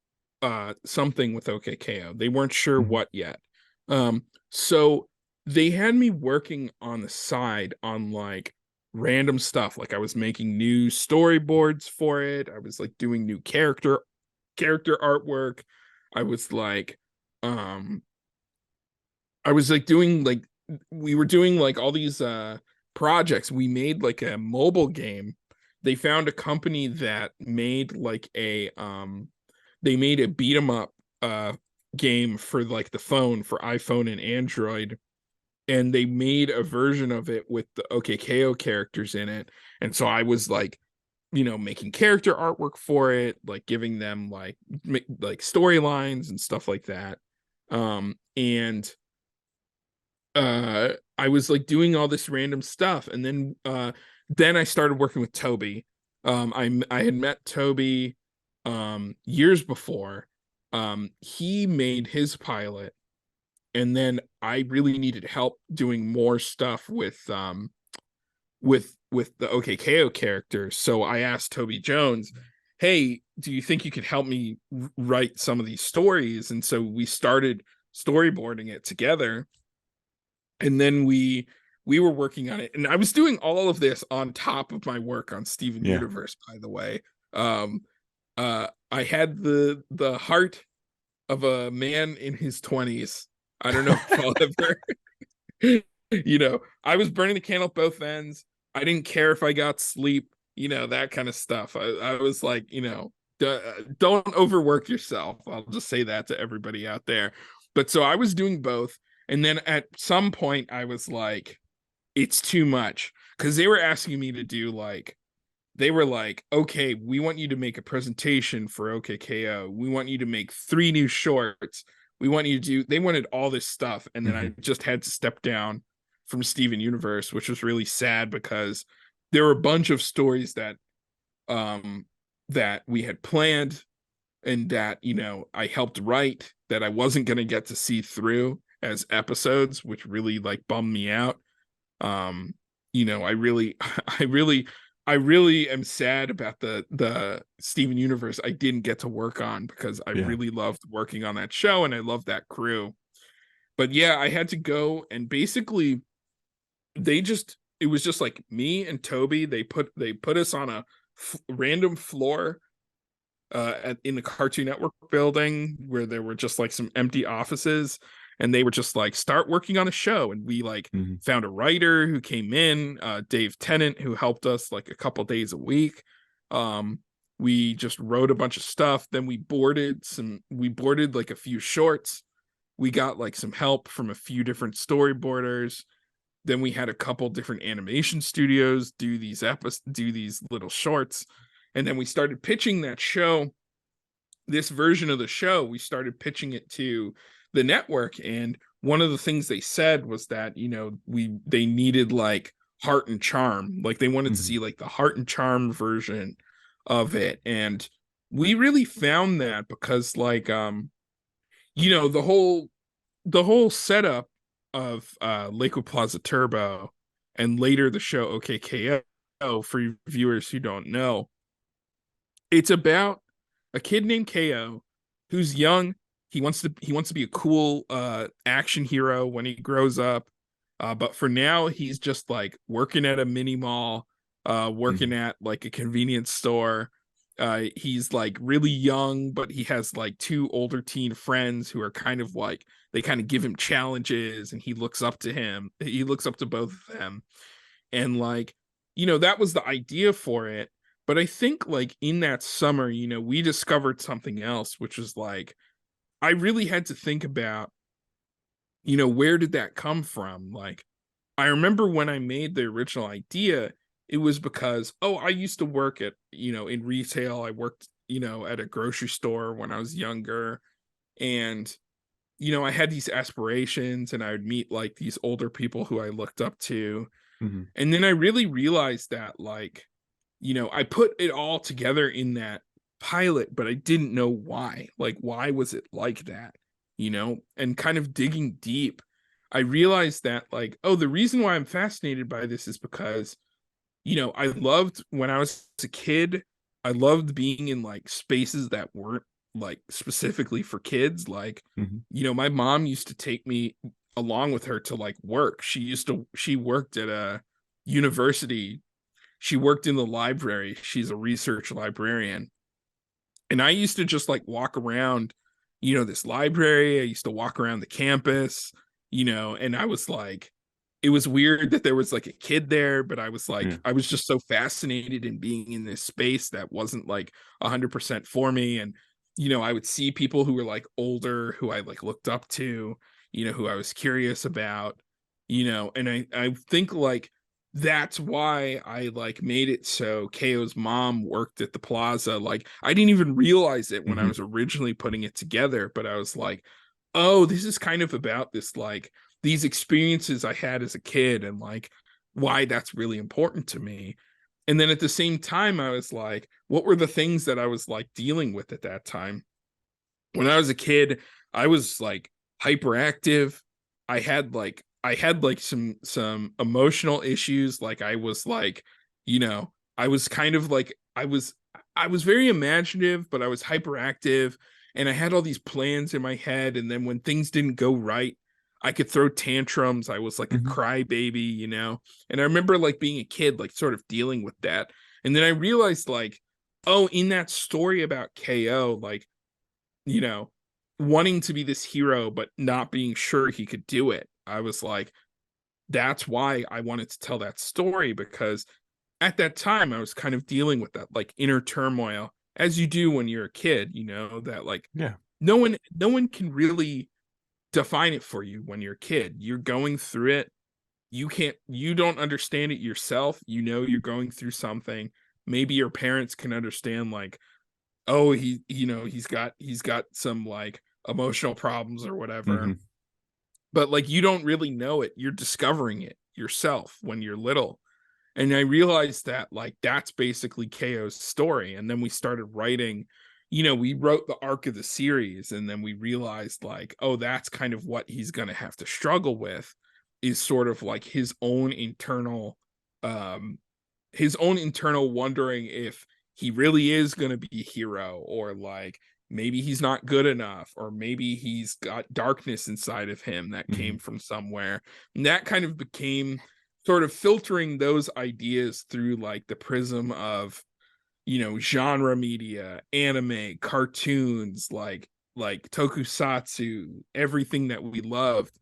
something with OK K.O. They weren't sure Mhm. what yet. So they had me working on the side on like random stuff. Like I was making new storyboards for it. I was like doing new character artwork. I was like um I was like doing like, we were doing like all these projects. We made like a mobile game. They found a company that made like they made a beat 'em up game for like the phone, for iPhone and Android, and they made a version of it with the OK K.O characters in it. And so I was like, making character artwork for it, like giving them like storylines and stuff like that. And I was like doing all this random stuff, and then I started working with Toby. I had met Toby years before. He made his pilot, and then I really needed help doing more stuff with with the OK K.O character. So I asked Toby Jones, hey, do you think you could help me write some of these stories? And so we started storyboarding it together. And then we were working on it. And I was doing all of this on top of my work on Steven Yeah. Universe, by the way. I had the heart of a man in his 20s. I don't know if I'll ever, I was burning the candle at both ends. I didn't care if I got sleep, that kind of stuff. I was like, don't overwork yourself. I'll just say that to everybody out there. But so I was doing both. And then at some point I was like, it's too much. Because they were asking me to do they were like, okay, we want you to make a presentation for OK K.O. We want you to make 3 new shorts. We want you to do, they wanted all this stuff. And then I just had to step down from Steven Universe, which was really sad because there were a bunch of stories that we had planned and that, I helped write that I wasn't going to get to see through as episodes, which really bummed me out. I really I really am sad about the Steven Universe I didn't get to work on because I really loved working on that show and I loved that crew. But yeah, I had to go, and basically it was just like me and Toby. They put us on a random floor in the Cartoon Network building where there were just some empty offices, and they were just start working on a show. And we found a writer who came in, Dave Tennant, who helped us a couple days a week. We just wrote a bunch of stuff. Then we boarded a few shorts. We got some help from a few different storyboarders. Then we had a couple different animation studios do these little shorts. And then we started pitching that show, this version of the show. We started pitching it to the network, and one of the things they said was that they needed heart and charm, they wanted to see the heart and charm version of it. And we really found that because the whole setup of Lakewood Plaza Turbo and later the show OK K.O, for viewers who don't know, it's about a kid named K.O who's young. He wants to be a cool action hero when he grows up. But for now, he's just working at a mini mall, working at a convenience store. He's really young, but he has 2 older teen friends who are kind of they kind of give him challenges, and he looks up to him. He looks up to both of them. And that was the idea for it. But I think in that summer, we discovered something else, which was I really had to think about, where did that come from? I remember when I made the original idea, it was because, I used to work at, in retail. I worked, at a grocery store when I was younger. And, I had these aspirations, and I would meet these older people who I looked up to. And then I really realized that I put it all together in that pilot, but I didn't know why. Why was it like that? And kind of digging deep, I realized that the reason why I'm fascinated by this is because, I loved when I was a kid, I loved being in spaces that weren't specifically for kids. My mom used to take me along with her to work. She worked at a university. She worked in the library. She's a research librarian. And I used to just walk around, this library. I used to walk around the campus, and I was it was weird that there was a kid there, but I was I was just so fascinated in being in this space that wasn't 100% for me. And, I would see people who were older, who I looked up to, who I was curious about, and I think that's why I made it so K.O.'s mom worked at the plaza. I didn't even realize it when I was originally putting it together, but I was oh, this is kind of about this these experiences I had as a kid and why that's really important to me. And then at the same time, I was what were the things that I was dealing with at that time? When I was a kid, I was hyperactive. I had some emotional issues. I was I was kind of like I was very imaginative, but I was hyperactive, and I had all these plans in my head, and then when things didn't go right, I could throw tantrums. I was like a Hmm. crybaby. And I remember like being a kid, like sort of dealing with that. And then I realized like, oh, in that story about KO, like, you know, wanting to be this hero, but not being sure he could do it. I was like, that's why I wanted to tell that story, because at that time I was kind of dealing with that like inner turmoil, as you do when you're a kid, that like Yeah. no one can really define it for you when you're a kid. You're going through it. You don't understand it yourself. You're going through something. Maybe your parents can understand like, oh, he's got some like emotional problems or whatever. Hmm. But like you don't really know it. You're discovering it yourself when you're little. And I realized that like that's basically KO's story. And then we started writing, we wrote the arc of the series, and then we realized like, oh, that's kind of what he's gonna have to struggle with, is sort of like um his own internal wondering if he really is gonna be a hero, or like maybe he's not good enough, or maybe he's got darkness inside of him that Hmm. came from somewhere. And that kind of became sort of filtering those ideas through like the prism of genre media, anime, cartoons, like tokusatsu, everything that we loved.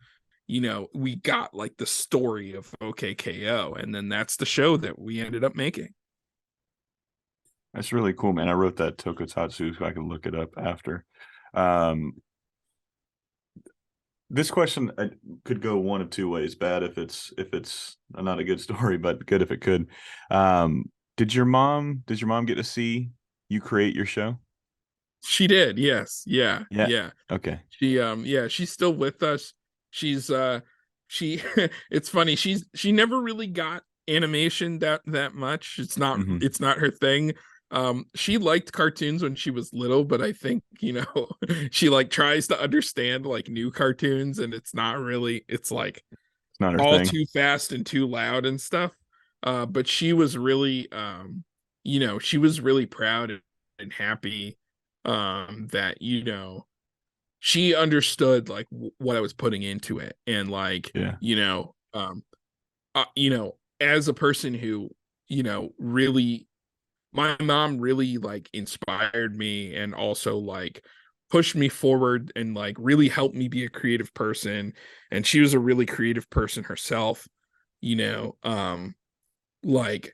We got like the story of OKKO, and then that's the show that we ended up making. That's really cool, man. I wrote that tokusatsu so I can look it up after. Um, this question could go one of two ways: bad if it's not a good story, but good if it could. Did your mom get to see you create your show? She did, yes. Yeah, Yeah. yeah. Okay. Yeah, she's still with us. She's she it's funny, she never really got animation that much. It's not Hmm. it's not her thing. She liked cartoons when she was little, but I think, she like tries to understand like new cartoons, and it's like It's not her all thing. too fast and too loud and stuff. But she was really she was really proud and happy that she understood like what I was putting into it, and like Yeah. as a person who really, my mom really like inspired me, and also like pushed me forward, and like really helped me be a creative person. And she was a really creative person herself, you know um like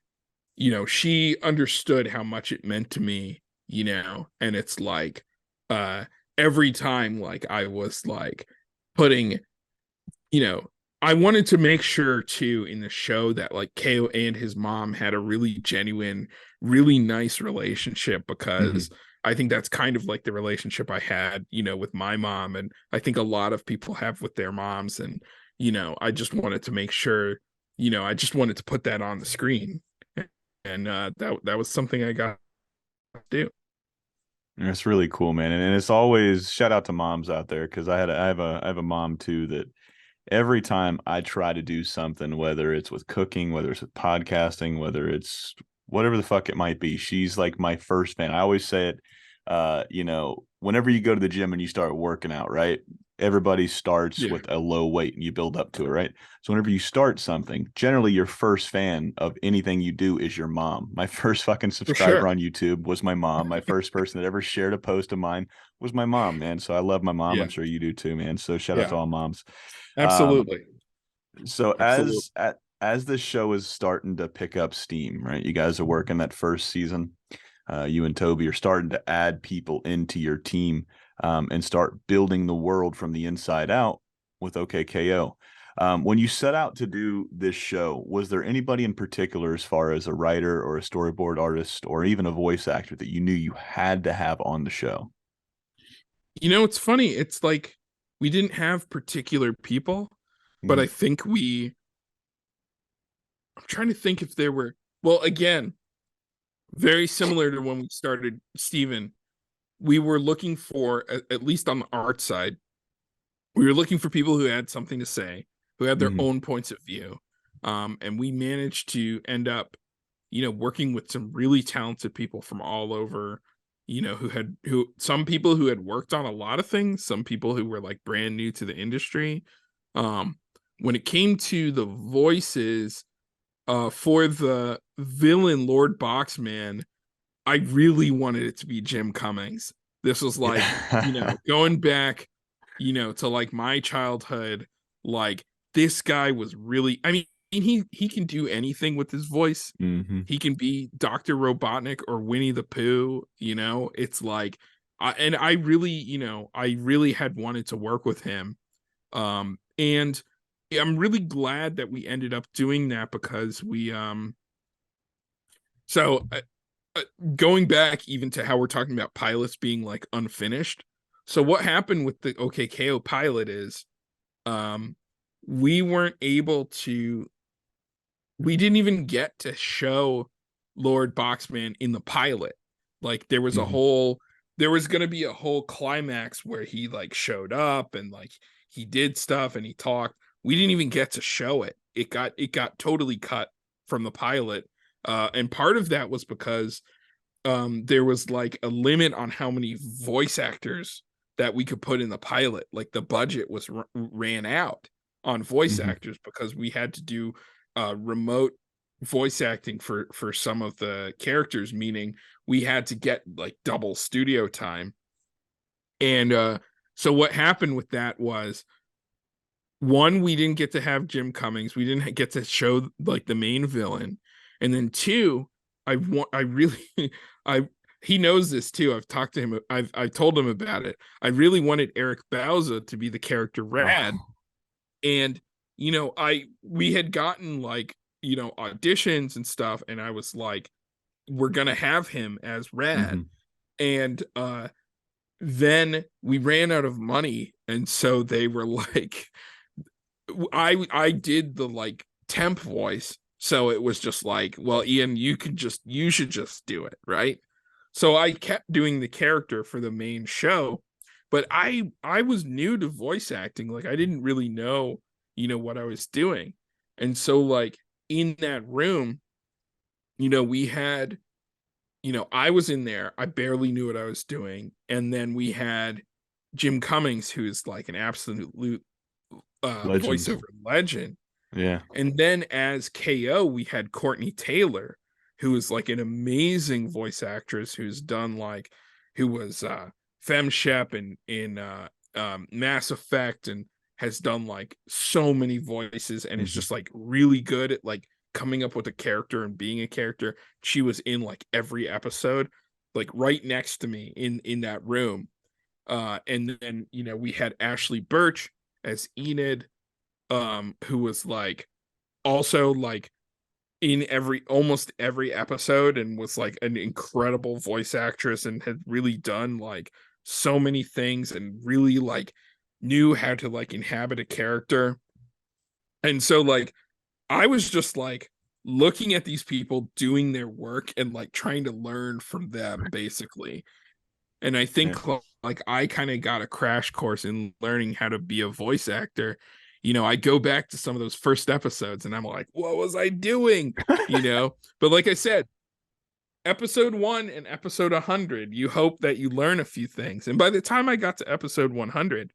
she understood how much it meant to me, and it's like uh every time like I was like putting, you know I wanted to make sure too in the show that like KO and his mom had a really genuine, really nice relationship, Hmm. because I think that's kind of like the relationship I had, with my mom, and I think a lot of people have with their moms. And I just wanted to make sure, I just wanted to put that on the screen. And that was something I got to do. That's really cool, man. And it's always shout out to moms out there, because I have a mom too that every time I try to do something, whether it's with cooking, whether it's with podcasting, whether it's whatever the fuck it might be, she's like my first fan. I always say it, whenever you go to the gym and you start working out, right? Everybody starts Yeah, with a low weight and you build up to it, right? So whenever you start something, generally your first fan of anything you do is your mom. My first fucking for subscriber sure. on YouTube was my mom. My first person that ever shared a post of mine was my mom, man. So I love my mom. I'm Yeah, sure you do too, man. So shout out yeah, to all moms. Um, absolutely, so absolutely. as this show is starting to pick up steam, right? You guys are working that first season. You and Toby are starting to add people into your team, and start building the world from the inside out with OKKO. When you set out to do this show, was there anybody in particular, as far as a writer or a storyboard artist or even a voice actor, that you knew you had to have on the show? It's funny. It's like we didn't have particular people, but Hmm. I think I'm trying to think if there were, well, again, very similar to when we started Steven, we were looking for, at least on the art side, we were looking for people who had something to say, who had their Hmm. own points of view. And we managed to end up, working with some really talented people from all over, who some people who had worked on a lot of things, some people who were like brand new to the industry. When it came to the voices for the villain Lord Boxman, I really wanted it to be Jim Cummings. This was like, going back, to like my childhood, like this guy was really, I mean, he can do anything with his voice. Mm-hmm. He can be Dr. Robotnik or Winnie the Pooh, it's like, I really had wanted to work with him. And I'm really glad that we ended up doing that because so going back even to how we're talking about pilots being like unfinished. So what happened with the OK K.O pilot is we weren't able to, we didn't even get to show Lord Boxman in the pilot. Like there was going to be a whole climax where he like showed up and like he did stuff and he talked. We didn't even get to show it. It got totally cut from the pilot. And part of that was because there was like a limit on how many voice actors that we could put in the pilot. Like the budget was ran out on voice actors because we had to do remote voice acting for some of the characters, meaning we had to get like double studio time. And so what happened with that was, one, we didn't get to have Jim Cummings, we didn't get to show like the main villain, and then two, I really I he knows this too. I've talked to him, I've told him about it. I really wanted Eric Bauza to be the character Rad. And we had gotten like auditions and stuff, and I was like, we're gonna have him as Rad. And then we ran out of money, and so they were like, I did the like temp voice, so it was just like, well, Ian, you should just do it, right? So I kept doing the character for the main show, but I was new to voice acting. Like I didn't really know what I was doing. And so like in that room, we had, I was in there, I barely knew what I was doing, and then we had Jim Cummings, who's like an absolute voiceover legend. Yeah. And then as KO, we had Courtney Taylor, who is like an amazing voice actress who was Fem Shep in Mass Effect, and has done like so many voices, and is just like really good at like coming up with a character and being a character. She was in like every episode, like right next to me in that room. And then we had Ashley Birch as Enid, who was like also like in almost every episode, and was like an incredible voice actress and had really done like so many things and really like knew how to like inhabit a character. And so like I was just like looking at these people doing their work and like trying to learn from them basically. And I think like I kind of got a crash course in learning how to be a voice actor. I go back to some of those first episodes and I'm like, what was I doing? But like I said, episode 1 and episode 100, you hope that you learn a few things. And by the time I got to episode 100,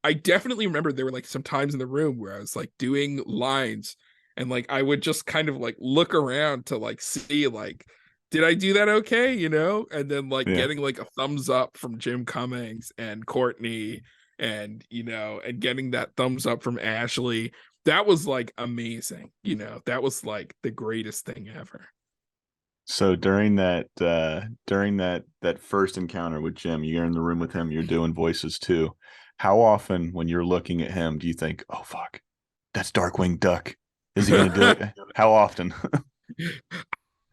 I definitely remember there were like some times in the room where I was like doing lines, and like I would just kind of like look around to like see like, did I do that okay? And then like getting like a thumbs up from Jim Cummings and Courtney, and and getting that thumbs up from Ashley. That was like amazing. That was like the greatest thing ever. So during that first encounter with Jim, you're in the room with him, you're doing voices too. How often when you're looking at him do you think, oh fuck, that's Darkwing Duck? Is he gonna do it? How often?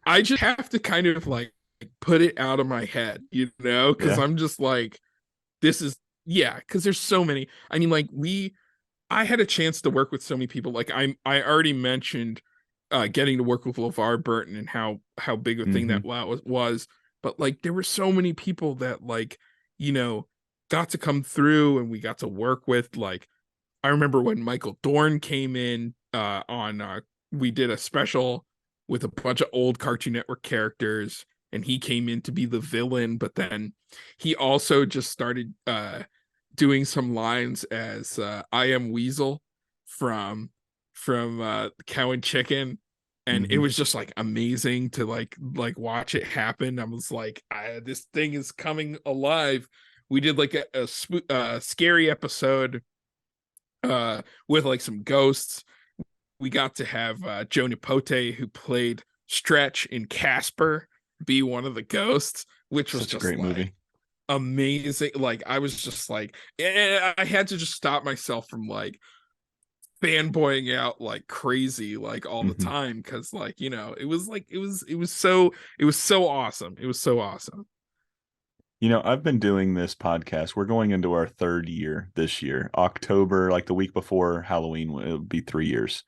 I just have to kind of like put it out of my head, because I'm just like, this is, because there's so many. I mean, like I had a chance to work with so many people. Like I already mentioned getting to work with LeVar Burton and how big a thing that was. But like there were so many people that like, got to come through and we got to work with. Like I remember when Michael Dorn came in on we did a special with a bunch of old Cartoon Network characters, and he came in to be the villain, but then he also just started doing some lines as I Am Weasel from Cow and Chicken, and it Mm-hmm. was just like amazing to like watch it happen. I was like, this thing is coming alive. We did like a scary episode with like some ghosts. We got to have Joe Nipote, who played Stretch in Casper, be one of the ghosts, which was Such a just great like movie. amazing. Like I was just like, I had to just stop myself from like fanboying out like crazy like all the Mm-hmm. time, because like, you know, it was like it was so awesome. It was so awesome. You know, I've been doing this podcast. We're going into our third year this year. October, like the week before Halloween, it'll be 3 years.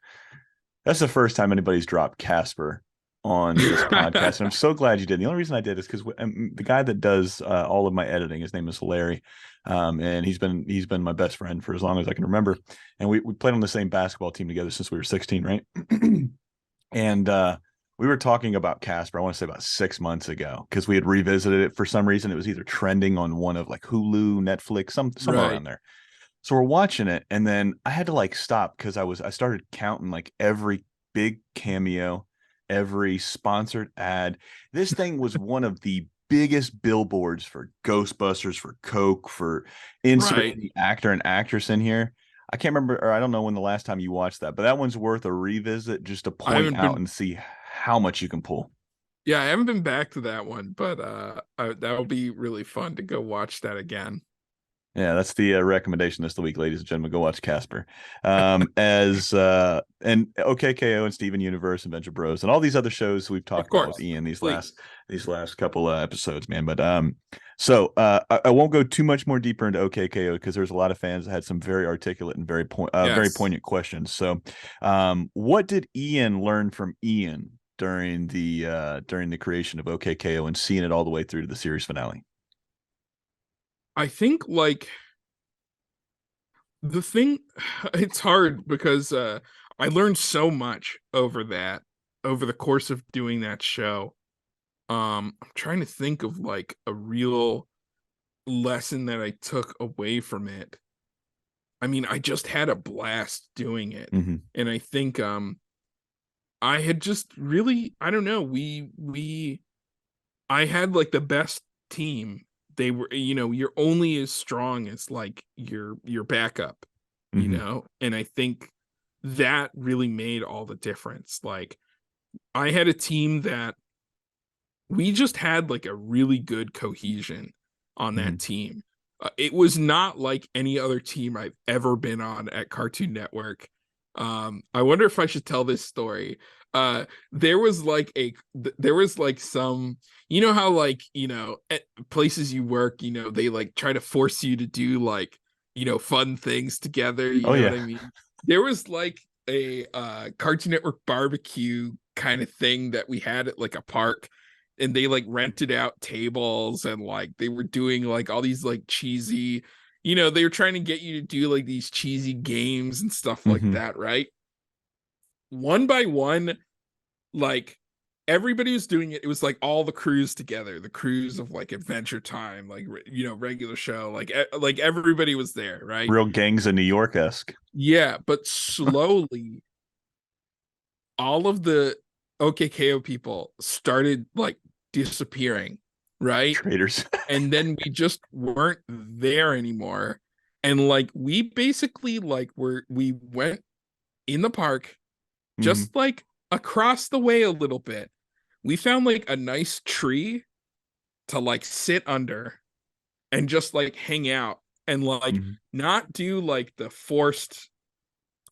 That's the first time anybody's dropped Casper on this podcast, and I'm so glad you did. The only reason I did is because the guy that does all of my editing, his name is Larry, and he's been my best friend for as long as I can remember, and we played on the same basketball team together since we were 16, right? And we were talking about Casper, I want to say about 6 months ago, because we had revisited it for some reason. It was either trending on one of like Hulu, Netflix, somewhere Right. around there. So we're watching it, and then I had to like stop because I started counting like every big cameo, every sponsored ad. This thing was one of the biggest billboards for Ghostbusters, for Coke, for insert Right. any actor and actress in here. I can't remember, or I don't know when the last time you watched that, but that one's worth a revisit just to I point haven't out been and see how much you can pull. Yeah, I haven't been back to that one, but that'll be really fun to go watch that again. Yeah, that's the recommendation this week, ladies and gentlemen. Go watch Casper. As and OK K.O. and Steven Universe and Venture Bros and all these other shows we've Of talked about with course. Ian Please. these last couple episodes, man. But so I won't go too much more deeper into OK K.O. because there's a lot of fans that had some very articulate and very Yes. poignant questions. So, what did Ian learn from Ian during the creation of OK K.O. and seeing it all the way through to the series finale? I think like the thing it's hard because I learned so much over the course of doing that show. I'm trying to think of like a real lesson that I took away from it. I mean, I just had a blast doing it. Mm-hmm. And I think I had just really, I don't know, I had like the best team. They were, you know, you're only as strong as like your backup, you Mm-hmm. know? And I think that really made all the difference. Like I had a team that we just had like a really good cohesion on Mm-hmm. that team. It was not like any other team I've ever been on at Cartoon Network. I wonder if I should tell this story. There was like there was like some, you know how like, you know, at places you work, you know, they like try to force you to do like, you know, fun things together, you Oh know what yeah. I mean? There was like a Cartoon Network barbecue kind of thing that we had at like a park, and they like rented out tables, and like they were doing like all these like cheesy, you know, they were trying to get you to do like these cheesy games and stuff like Mm-hmm. that, right? One by one, like everybody was doing it. It was like all the crews together, the crews of like Adventure Time, like you know, regular show, like everybody was there, right? Real gangs of New York-esque. Yeah, but slowly all of the OK K.O. people started like disappearing, right? Traders. And then we just weren't there anymore. And like we basically like we went in the park, Mm-hmm. just like across the way a little bit. We found like a nice tree to like sit under and just like hang out and like Mm-hmm. not do like the forced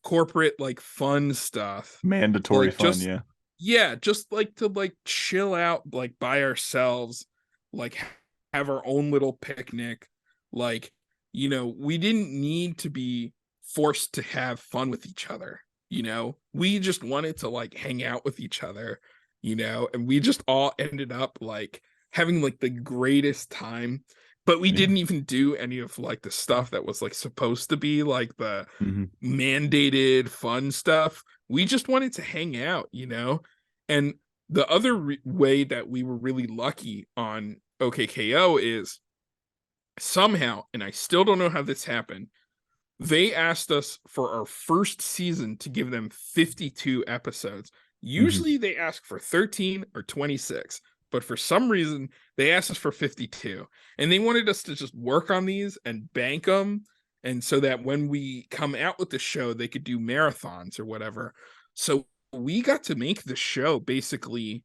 corporate like fun stuff, but Mandatory like fun, just, yeah. yeah, just like to like chill out like by ourselves, like have our own little picnic. Like, you know, we didn't need to be forced to have fun with each other, you know, we just wanted to like hang out with each other, you know, and we just all ended up like having like the greatest time. But we Yeah. didn't even do any of like the stuff that was like supposed to be like the Mm-hmm. mandated fun stuff. We just wanted to hang out, you know? And the other way that we were really lucky on OK K.O. is somehow, and I still don't know how this happened, they asked us for our first season to give them 52 episodes. Usually they ask for 13 or 26, but for some reason they asked us for 52. And they wanted us to just work on these and bank them. And so that when we come out with the show, they could do marathons or whatever. So we got to make the show basically.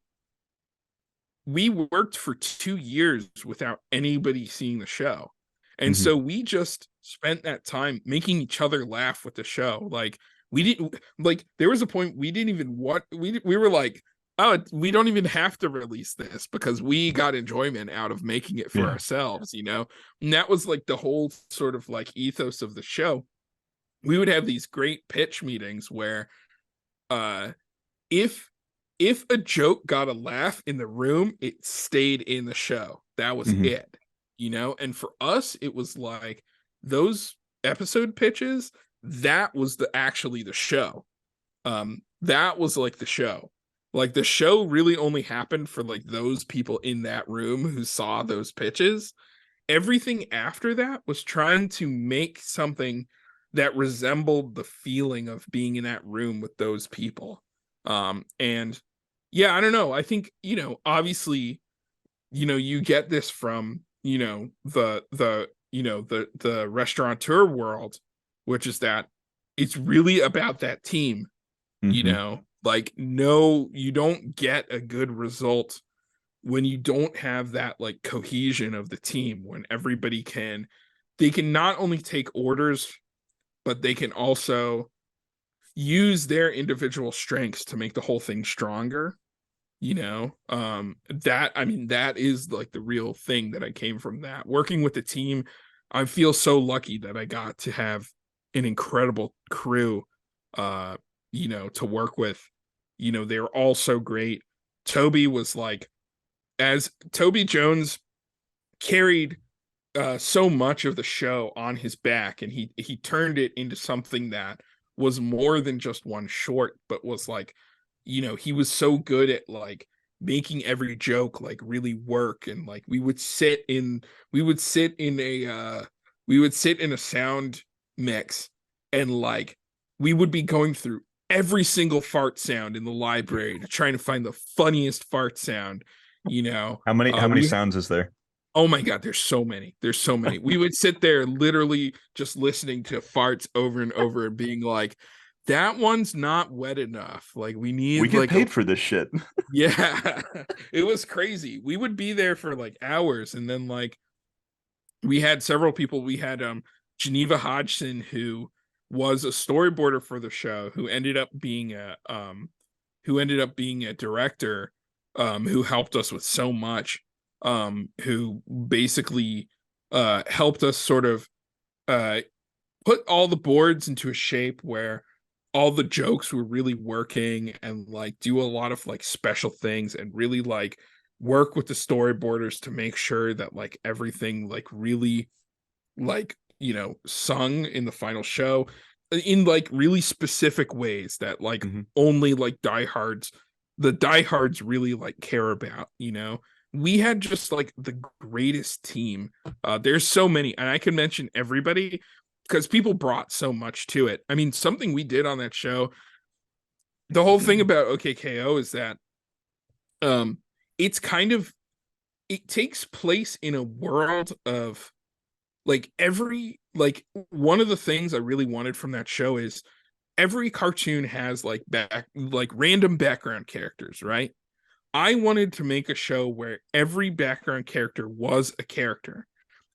We worked for 2 years without anybody seeing the show. And so we just spent that time making each other laugh with the show. Like we didn't like there was a point we didn't even we were like, oh, we don't even have to release this because we got enjoyment out of making it for ourselves, you know? And that was like the whole sort of like ethos of the show. We would have these great pitch meetings where if a joke got a laugh in the room, it stayed in the show. That was it, you know? And for us, it was like those episode pitches, that was actually the show. That was like the show. Like the show really only happened for like those people in that room who saw those pitches. Everything after that was trying to make something that resembled the feeling of being in that room with those people. And yeah, I don't know. I think, you know, obviously, you know, you get this from, you know, the restaurateur world, which is that it's really about that team, you know, like, no, you don't get a good result when you don't have that like cohesion of the team, when they can not only take orders, but they can also use their individual strengths to make the whole thing stronger, you know. That is like the real thing that I came from. That working with the team, I feel so lucky that I got to have an incredible crew, you know, to work with. You know, they're all so great. Toby was like, as Toby Jones carried so much of the show on his back, and he turned it into something that was more than just one short, but was like, you know, he was so good at like making every joke like really work. And like we would sit in a sound mix, and like we would be going through every single fart sound in the library to trying to find the funniest fart sound, you know. How many sounds is there? Oh my God, there's so many. There's so many. We would sit there literally just listening to farts over and over and being like, that one's not wet enough. Like we get like paid for this shit. Yeah. It was crazy. We would be there for like hours, and then like we had several people. We had Geneva Hodgson, who was a storyboarder for the show, who ended up being a director, who helped us with so much. Who basically helped us sort of put all the boards into a shape where all the jokes were really working, and like do a lot of like special things, and really like work with the storyboarders to make sure that like everything like really like, you know, sung in the final show in like really specific ways that like only like the diehards really like care about, you know. We had just like the greatest team. There's so many, and I can mention everybody because people brought so much to it. I mean, something we did on that show, the whole thing about OK K.O. is that it's kind of, it takes place in a world of like one of the things I really wanted from that show is every cartoon has like random background characters, right? I wanted to make a show where every background character was a character,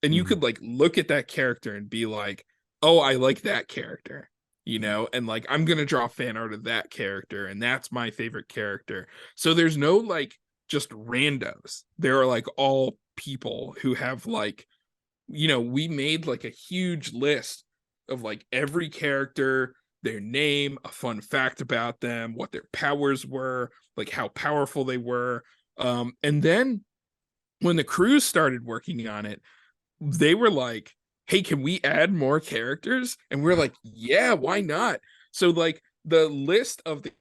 and you could like look at that character and be like, oh, I like that character, you know, and like I'm gonna draw fan art of that character, and that's my favorite character. So there's no like just randos. There are like all people who have like, you know, we made like a huge list of like every character, their name, a fun fact about them, what their powers were, like how powerful they were. And then when the crews started working on it, they were like, hey, can we add more characters? And we're like, yeah, why not? So like the list of the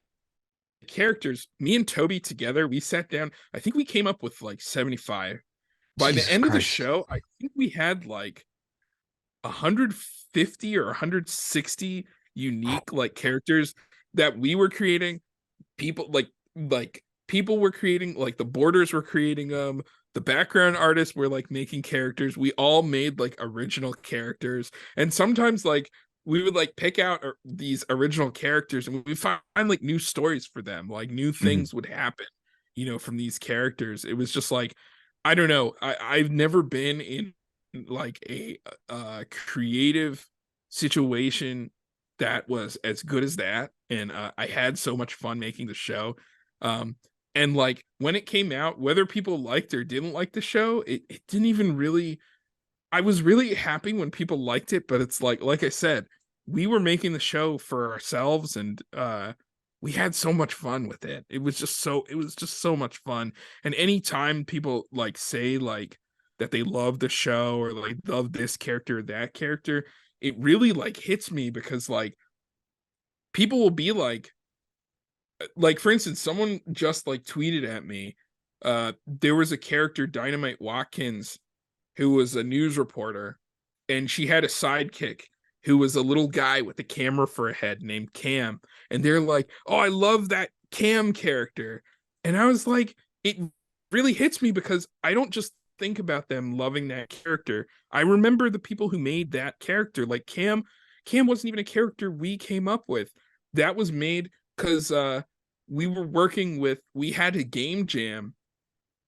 characters, me and Toby together, we sat down. I think we came up with like 75. By the Jesus end of the Christ. show, I think we had like 150 or 160 unique like characters that we were creating. People like people were creating, like the borders were creating them, the background artists were like making characters. We all made like original characters, and sometimes like we would like pick out these original characters and we find like new stories for them, like new things would happen, from these characters. It was just like, I don't know, I've never been in like a creative situation that was as good as that, and I had so much fun making the show. And like when it came out, whether people liked or didn't like the show, it didn't even really, I was really happy when people liked it, but it's like I said, we were making the show for ourselves, and we had so much fun with it. It was just so much fun. And anytime people like say like that they love the show or like love this character or that character, it really like hits me, because like people will be like for instance, someone just like tweeted at me, there was a character, Dynamite Watkins, who was a news reporter, and she had a sidekick who was a little guy with a camera for a head named Cam. And they're like, oh, I love that Cam character. And I was like, it really hits me, because I don't just think about them loving that character. I remember the people who made that character. Like Cam wasn't even a character we came up with. That was made because we had a game jam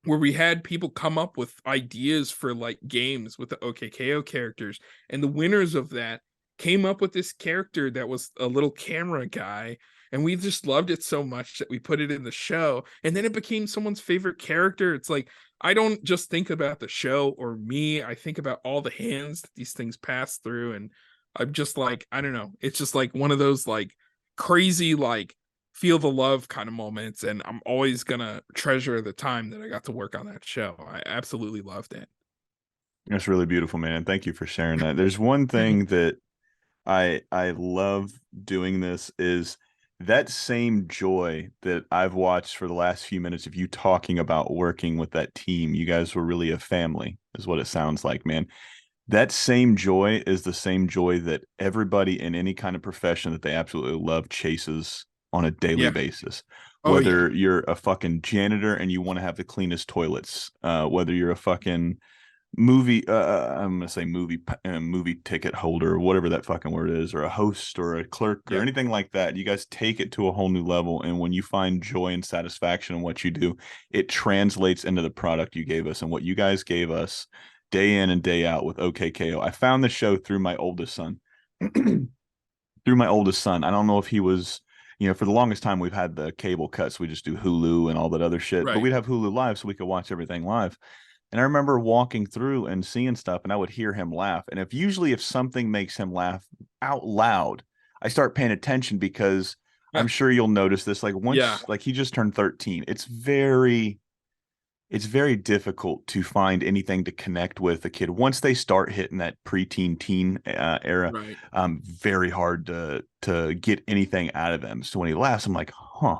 where we had people come up with ideas for like games with the OK K.O characters, and the winners of that came up with this character that was a little camera guy, and we just loved it so much that we put it in the show, and then it became someone's favorite character. It's like, I don't just think about the show or me, I think about all the hands that these things pass through, and I'm just like, I don't know, it's just like one of those like crazy like feel the love kind of moments, and I'm always gonna treasure the time that I got to work on that show. I absolutely loved it. That's really beautiful, man. Thank you for sharing that. There's one thing that I love doing this is that same joy that I've watched for the last few minutes of you talking about working with that team. You guys were really a family, is what it sounds like, man. That same joy is the same joy that everybody in any kind of profession that they absolutely love chases on a daily Yeah. basis. Oh yeah. Whether you're a fucking janitor and you want to have the cleanest toilets, whether you're a fucking I'm gonna say movie ticket holder or whatever that fucking word is, or a host or a clerk or Yeah. anything like that, you guys take it to a whole new level. And when you find joy and satisfaction in what you do, it translates into the product you gave us. And what you guys gave us day in and day out with OK K.O. I found the show through my oldest son. Through my oldest son. I don't know if he was, for the longest time we've had the cable cuts. We just do Hulu and all that other shit, but Right. we'd have Hulu Live so we could watch everything live. And I remember walking through and seeing stuff, and I would hear him laugh. And if something makes him laugh out loud, I start paying attention, because Yeah. I'm sure you'll notice this. Like Yeah. like he just turned 13. It's very difficult to find anything to connect with a kid once they start hitting that preteen teen era. Right. Very hard to get anything out of them. So when he laughs, I'm like, huh.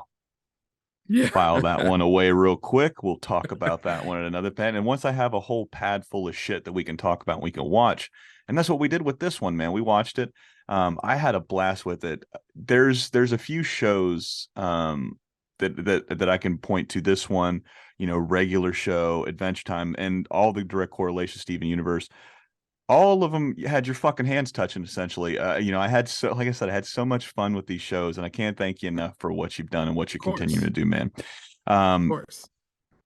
Yeah. File that one away real quick. We'll talk about that one at another pad. And once I have a whole pad full of shit that we can talk about and we can watch, and that's what we did with this one, man. We watched it. I had a blast with it. There's a few shows that I can point to. This one, regular show, Adventure Time, and all the direct correlation Steven Universe. All of them had your fucking hands touching, essentially. Like I said, I had so much fun with these shows, and I can't thank you enough for what you've done and what you're continuing to do, man. Of course.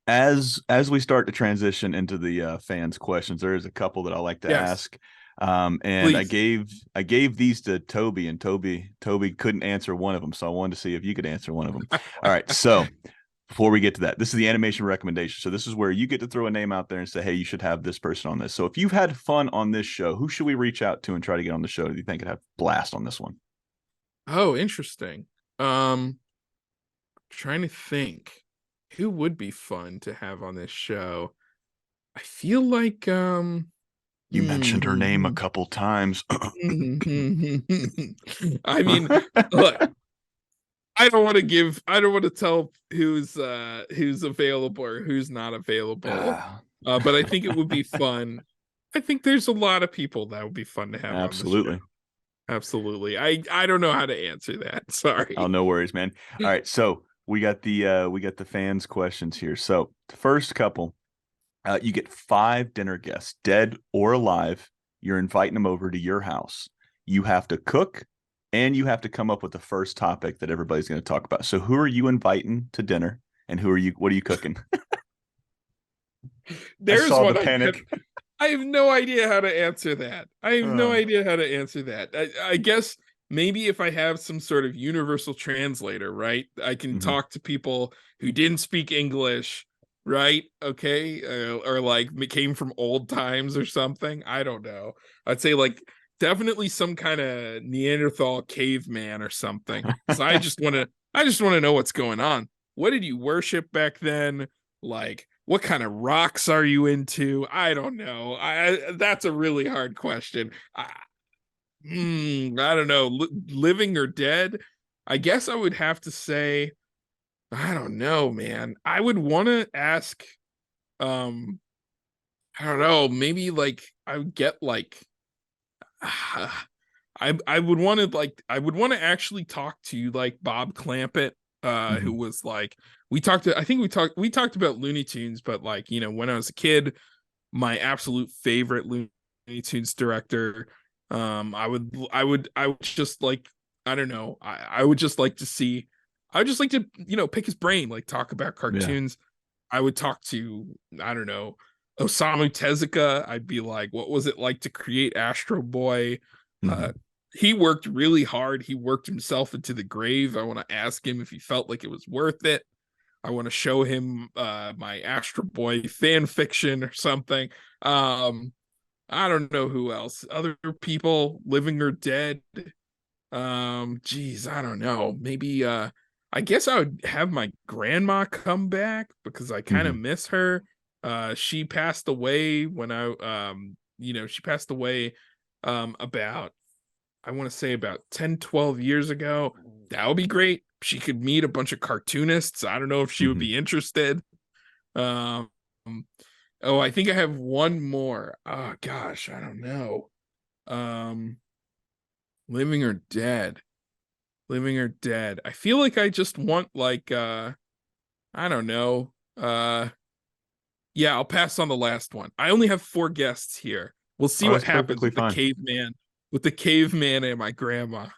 As we start to transition into the fans' questions, there is a couple that I like to Yes. ask. And Please. I gave these to Toby, and Toby couldn't answer one of them, so I wanted to see if you could answer one of them. All right, so before we get to that, this is the animation recommendation. So this is where you get to throw a name out there and say, hey, you should have this person on this. So if you've had fun on this show, who should we reach out to and try to get on the show? Do you think could have blast on this one? Oh, interesting. Trying to think who would be fun to have on this show. I feel like You mentioned her name a couple times. I mean, look, I don't want to tell who's available or who's not available. But I think it would be fun. I think there's a lot of people that would be fun to have on the show. Absolutely. Absolutely. I don't know how to answer that. Sorry. Oh, no worries, man. All right, so we got the fans' questions here. So the first couple, you get 5 dinner guests, dead or alive. You're inviting them over to your house. You have to cook, and you have to come up with the first topic that everybody's going to talk about. So who are you inviting to dinner, and what are you cooking? There's I saw one the panic. I have no idea how to answer that. I guess maybe if I have some sort of universal translator, right? I can talk to people who didn't speak English, right? Okay. Or like came from old times or something. I don't know. I'd say like definitely some kind of Neanderthal caveman or something. So I just want to know what's going on. What did you worship back then? Like, what kind of rocks are you into? I don't know. That's a really hard question. I don't know. Living or dead? I guess I would have to say, I don't know, man. I would want to ask, um, I don't know, maybe like I would get like, I would want to actually talk to like Bob Clampett, who was like we talked about Looney Tunes, but like, you know, when I was a kid, my absolute favorite Looney Tunes director. I would just like, I don't know, I would just like to see, I would just like to, you know, pick his brain, like talk about Yeah. cartoons. I would talk to, I don't know, Osamu Tezuka. I'd be like, what was it like to create Astro Boy? Uh, he worked really hard. He worked himself into the grave. I want to ask him if he felt like it was worth it. I want to show him my Astro Boy fan fiction or something. I don't know who else. Other people, living or dead. Geez, I don't know. Maybe I guess I would have my grandma come back because I kind of miss her. She passed away when she passed away about, I want to say about 10, 12 years ago. That would be great. She could meet a bunch of cartoonists. I don't know if she would be interested. Um, oh, I think I have one more. Oh gosh, I don't know. Um, living or dead. Living or dead. I feel like I just want like I don't know. Yeah, I'll pass on the last one. I only have 4 guests here. We'll see Oh, what that's happens perfectly with the fine. caveman and my grandma.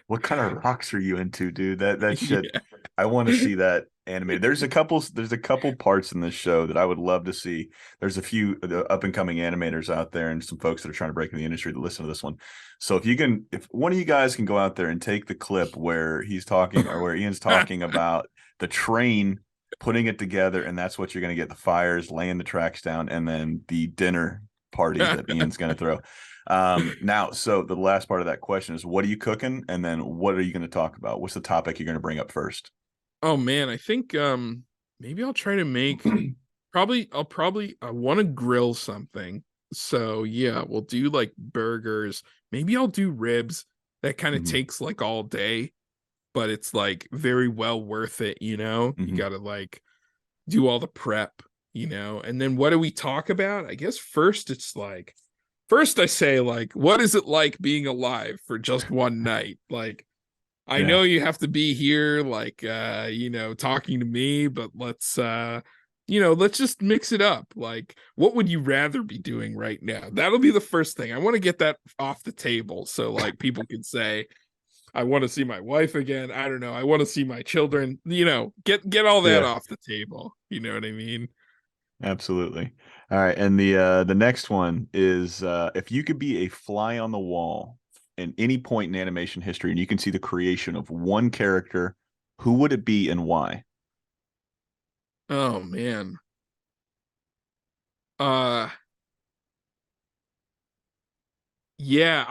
What kind of rocks are you into, dude? That shit. Yeah. I want to see that animated. There's a couple parts in this show that I would love to see. There's a few up and coming animators out there and some folks that are trying to break in the industry to listen to this one. So if one of you guys can go out there and take the clip where he's talking or where Ian's talking about the train putting it together, and that's what you're going to get: the fires, laying the tracks down, and then the dinner party that Ian's going to throw. Now, so the last part of that question is, what are you cooking? And then what are you going to talk about? What's the topic you're going to bring up first? Oh man, I think maybe I'll try to make I want to grill something. So yeah, we'll do like burgers. Maybe I'll do ribs. That kind of takes like all day, but it's like very well worth it, you know? You got to like do all the prep, you know? And then what do we talk about? I guess first I say like, what is it like being alive for just one night? Like, I know you have to be here, like, you know, talking to me, but let's just mix it up. Like, what would you rather be doing right now? That'll be the first thing. I want to get that off the table. So like people can say, I want to see my wife again. I don't know. I want to see my children, you know, get all that off the table. You know what I mean? Absolutely. All right, and the next one is, if you could be a fly on the wall in any point in animation history, and you can see the creation of one character, who would it be and why? Oh man. Uh yeah,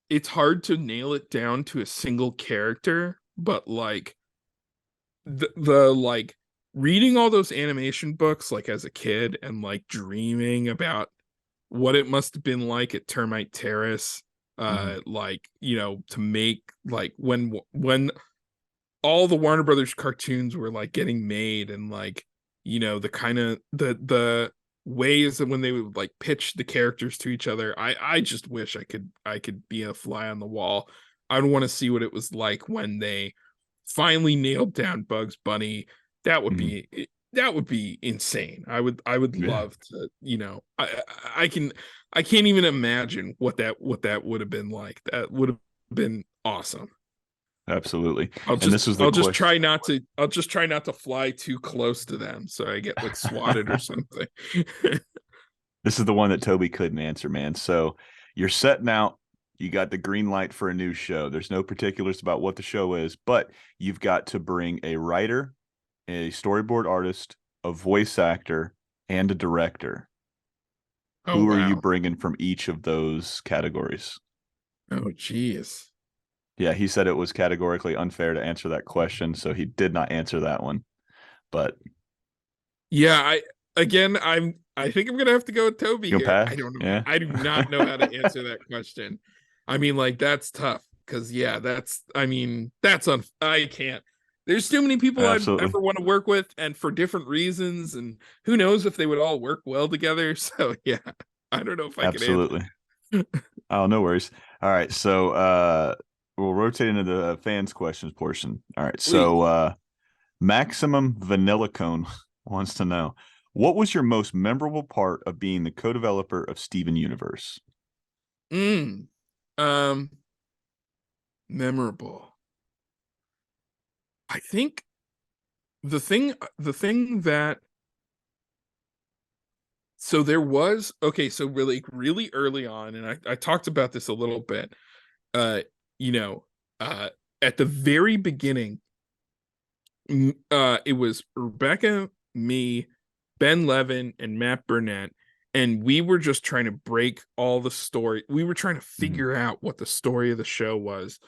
it's hard to nail it down to a single character, but like the like reading all those animation books like as a kid and like dreaming about what it must have been like at Termite Terrace like, you know, to make like when all the Warner Brothers cartoons were like getting made, and like, you know, the kind of the ways that when they would like pitch the characters to each other, I just wish I could be a fly on the wall. I'd want to see what it was like when they finally nailed down Bugs Bunny. That would be that would be insane. I would Yeah. love to, you know, I can't even imagine what that would have been like. That would have been awesome. Absolutely. And this was the I'll just question. try not to fly too close to them so I get like swatted or something. This is the one that Toby couldn't answer, man. So you're setting out. You got the green light for a new show. There's no particulars about what the show is, but you've got to bring a writer, a storyboard artist, a voice actor, and a director. Oh Who are you wow. bringing from each of those categories? Oh geez. Yeah, he said it was categorically unfair to answer that question, so he did not answer that one. But Yeah, I think I'm gonna have to go with Toby you'll here. pass? I don't know. Yeah, I do not know how to answer that question. I mean, like, that's tough because yeah, I can't. There's too many people I'd absolutely. ever want to work with, and for different reasons, and who knows if they would all work well together. So yeah, I don't know if I could Absolutely. answer. Oh, no worries. All right, so we'll rotate into the fans questions portion. All right, so Please. Maximum Vanilla Cone wants to know, what was your most memorable part of being the co-developer of Steven Universe? Mm. Um, memorable. I think the thing that so there was okay, so really early on, and I talked about this a little bit. Uh, you know, at the very beginning, it was Rebecca, me, Ben Levin, and Matt Burnett, and we were just trying to break all the story. We were trying to Mhm. figure out what the story of the show was,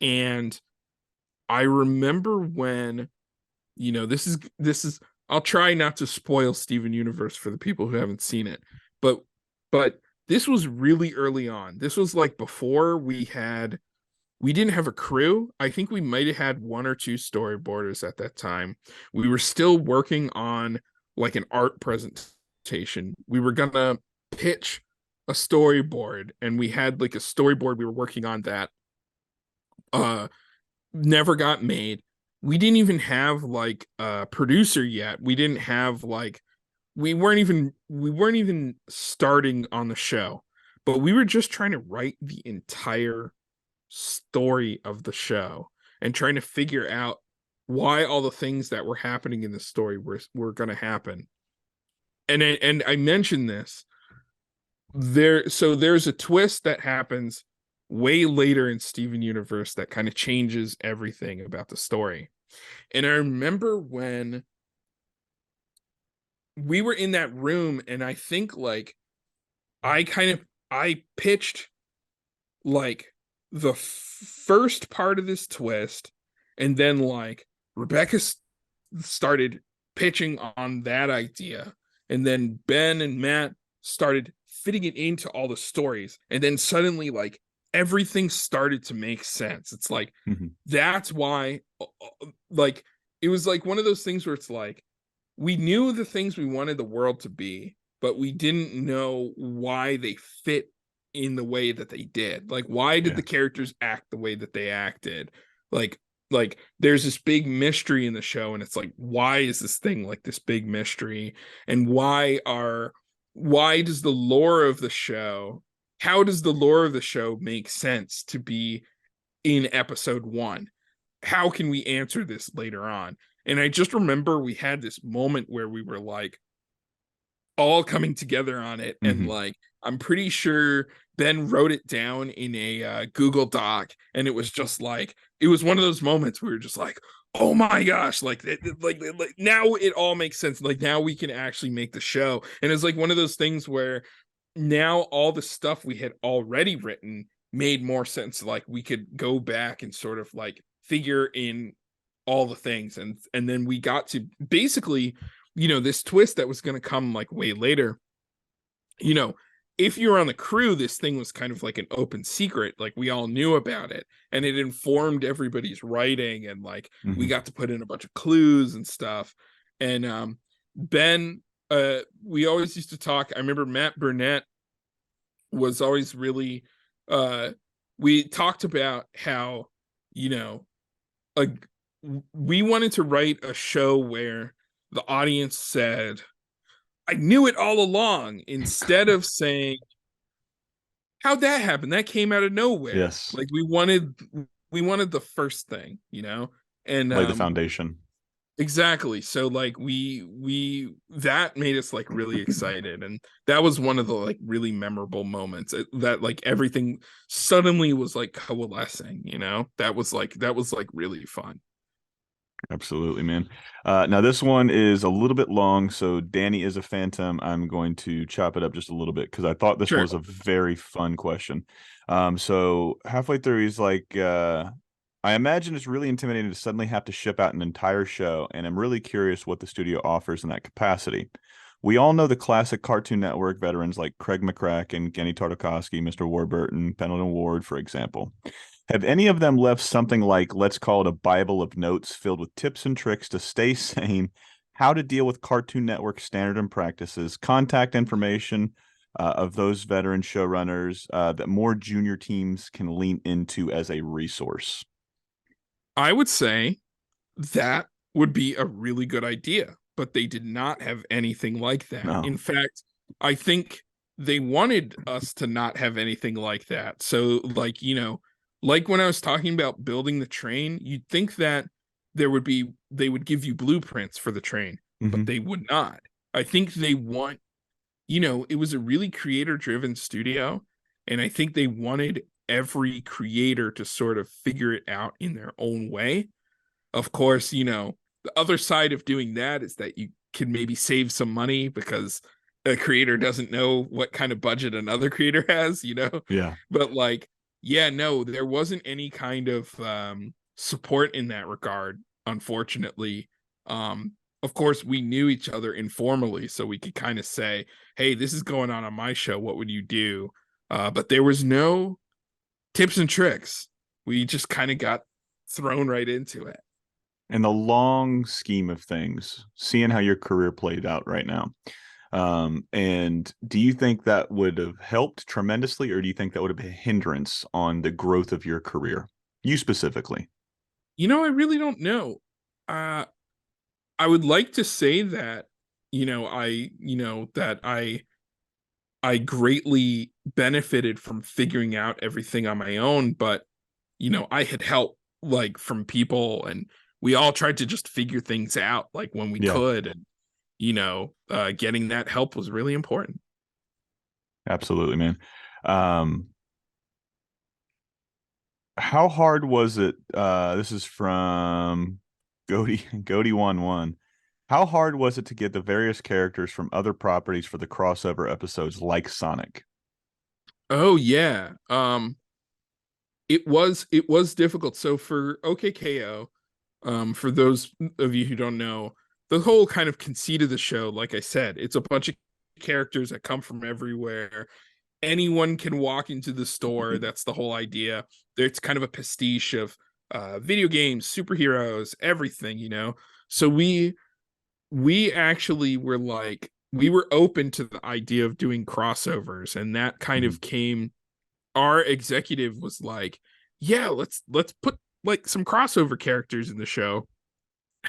and I remember when, you know, this is I'll try not to spoil Steven Universe for the people who haven't seen it, but but this was really early on. This was like before we didn't have a crew. I think we might have had one or two storyboarders at that time. We were still working on like an art presentation. We were gonna pitch a storyboard, and we had like a storyboard we were working on that uh never got made. We didn't even have like a producer yet. We didn't have like we weren't even starting on the show. But we were just trying to write the entire story of the show and trying to figure out why all the things that were happening in the story were going to happen. And I mentioned this there's a twist that happens way later in Steven Universe that kind of changes everything about the story. And I remember when we were in that room, and I think like I pitched like the first part of this twist, and then like Rebecca started pitching on that idea, and then Ben and Matt started fitting it into all the stories, and then suddenly like everything started to make sense. It's like Mhm. that's why like it was like one of those things where it's like we knew the things we wanted the world to be, but we didn't know why they fit in the way that they did. Like, why did Yeah. the characters act the way that they acted? Like, like there's this big mystery in the show, and it's like, why is this thing like this big mystery? And why does the lore of the show, how does the lore of the show make sense to be in episode one? How can we answer this later on? And I just remember we had this moment where we were like all coming together on it. And Mhm. like, I'm pretty sure Ben wrote it down in a Google Doc. And it was just like, it was one of those moments where we were just like, oh my gosh, like now it all makes sense. Like now we can actually make the show. And it's like one of those things where now all the stuff we had already written made more sense. Like we could go back and sort of like figure in all the things, and then we got to basically, you know, this twist that was going to come like way later, you know, if you're on the crew, this thing was kind of like an open secret. Like we all knew about it, and it informed everybody's writing, and like we got to put in a bunch of clues and stuff. And Ben, we always used to talk. I remember Matt Burnett was always really we talked about how, you know, like we wanted to write a show where the audience said, I knew it all along, instead of saying, how'd that happen? That came out of nowhere. Yes. Like we wanted the first thing, you know? And Lay the foundation. exactly. So like we that made us like really excited, and that was one of the like really memorable moments, that like everything suddenly was like coalescing, you know? That was like really fun. Absolutely, man. Now this one is a little bit long, so Danny is a phantom. I'm going to chop it up just a little bit because I thought this Sure. was a very fun question. So halfway through, he's like, I imagine it's really intimidating to suddenly have to ship out an entire show, and I'm really curious what the studio offers in that capacity. We all know the classic Cartoon Network veterans like Craig McCracken, Genny Tartakovsky, Mr. Warburton, Pendleton Ward, for example. Have any of them left something like, let's call it a Bible of notes filled with tips and tricks to stay sane, how to deal with Cartoon Network standard and practices, contact information of those veteran showrunners that more junior teams can lean into as a resource? I would say that would be a really good idea, but they did not have anything like that. No. In fact, I think they wanted us to not have anything like that. So like, you know, like when I was talking about building the train, you'd think that they would give you blueprints for the train, but they would not. I think they want, you know, it was a really creator driven studio, and I think they wanted every creator to sort of figure it out in their own way. Of course, you know, the other side of doing that is that you can maybe save some money because a creator doesn't know what kind of budget another creator has, you know? Yeah. But like, yeah, no, there wasn't any kind of support in that regard, unfortunately. Of course, we knew each other informally, so we could kind of say, hey, this is going on my show. What would you do? But there was no tips and tricks. We just kind of got thrown right into it. In the long scheme of things, seeing how your career played out right now, and do you think that would have helped tremendously, or do you think that would have been a hindrance on the growth of your career? You specifically. You know, I really don't know. I would like to say that, that I greatly benefited from figuring out everything on my own, but you know, I had help like from people, and we all tried to just figure things out like when we could, and getting that help was really important. Absolutely, man. How hard was it? This is from Goaty11. How hard was it to get the various characters from other properties for the crossover episodes like Sonic? Oh yeah. It was difficult. So for OK K.O, for those of you who don't know, the whole kind of conceit of the show, like I said, it's a bunch of characters that come from everywhere. Anyone can walk into the store. That's the whole idea. It's kind of a pastiche of video games, superheroes, everything, you know. So we actually were like, we were open to the idea of doing crossovers, and that kind of came, our executive was like, yeah, let's put like some crossover characters in the show.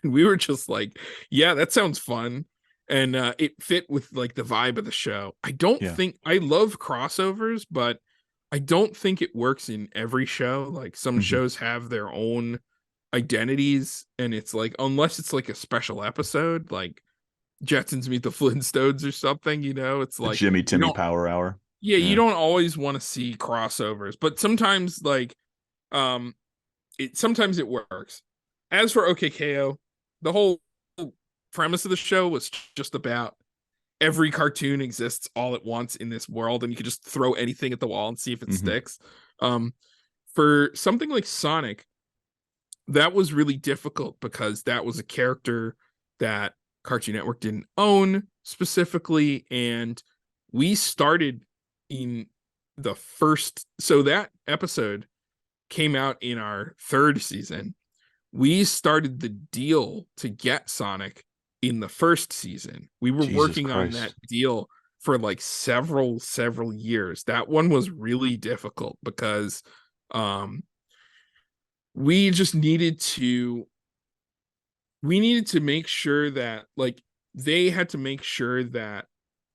And we were just like, yeah, that sounds fun. And it fit with like the vibe of the show. I don't think, I love crossovers, but I don't think it works in every show. Like some shows have their own identities, and it's like, unless it's like a special episode, like Jetsons Meet the Flintstones or something, you know, it's The like Jimmy Timmy Power Hour. yeah, you don't always want to see crossovers, but sometimes like sometimes it works. As for OK K.O, the whole premise of the show was just about every cartoon exists all at once in this world, and you can just throw anything at the wall and see if it sticks. For something like Sonic, that was really difficult because that was a character that Cartoon Network didn't own specifically, and we started in the first, so that episode came out in our third season. We started the deal to get Sonic in the first season. We were Jesus working on Christ. that deal for like several years. That one was really difficult because we just needed to make sure that, like, they had to make sure that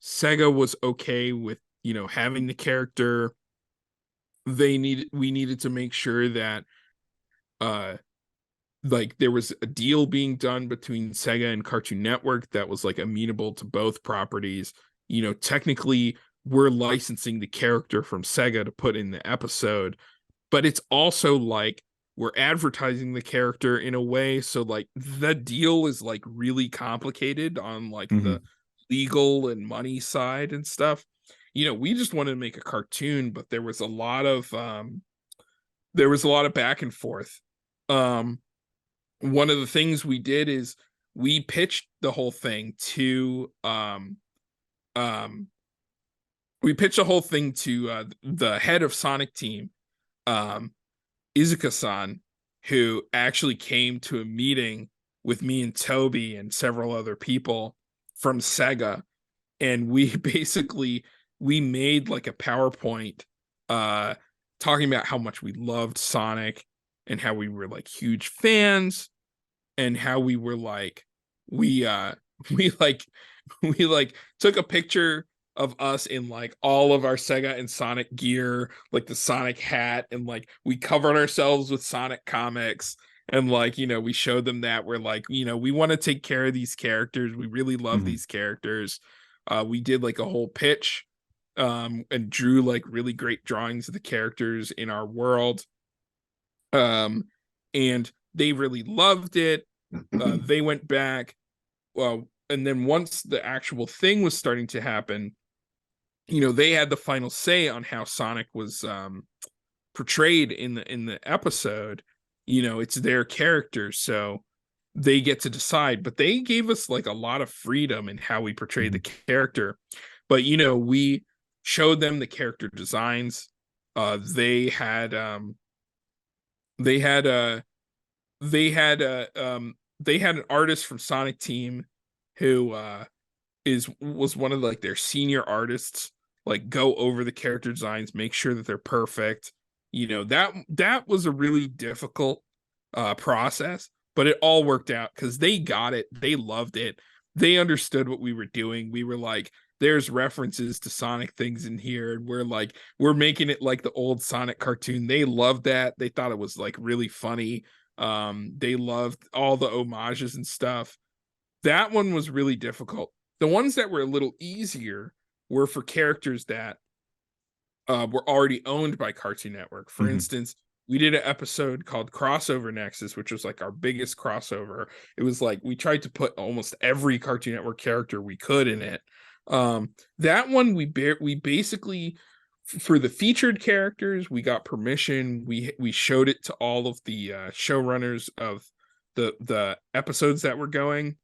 Sega was okay with, you know, having the character. We needed to make sure that uh like there was a deal being done between Sega and Cartoon Network that was like amenable to both properties. You know, technically we're licensing the character from Sega to put in the episode, but it's also like we're advertising the character in a way, so like the deal is like really complicated on like Mm-hmm. the legal and money side and stuff. You know, we just wanted to make a cartoon, but there was a lot of back and forth. One of the things we did is we pitched the whole thing to um the head of Sonic Team, um Izuka-san, who actually came to a meeting with me and Toby and several other people from Sega, and we basically made like a PowerPoint talking about how much we loved Sonic and how we were like huge fans, and how we were like we we like we like took a picture of us in like all of our Sega and Sonic gear, like the Sonic hat, and like we covered ourselves with Sonic comics, and like, you know, we showed them that we're like, you know, we want to take care of these characters, we really love Mhm. these characters. We did like a whole pitch, and drew like really great drawings of the characters in our world, and they really loved it. They went back, and then once the actual thing was starting to happen, you know, they had the final say on how Sonic was portrayed in the episode. You know, it's their character, so they get to decide, but they gave us like a lot of freedom in how we portrayed the character. But you know, we showed them the character designs. They had they had they had they had an artist from Sonic Team who was one of like their senior artists, like go over the character designs, make sure that they're perfect. You know, that was a really difficult process, but it all worked out because they got it, they loved it, they understood what we were doing. We were like, there's references to Sonic things in here, and we're making it like the old Sonic cartoon. They loved that. They thought it was like really funny. They loved all the homages and stuff. That one was really difficult. The ones that were a little easier were for characters that were already owned by Cartoon Network. For instance, we did an episode called Crossover Nexus, which was like our biggest crossover. It was like we tried to put almost every Cartoon Network character we could in it. That one we basically, for the featured characters, we got permission. We showed it to all of the showrunners of the episodes that were going.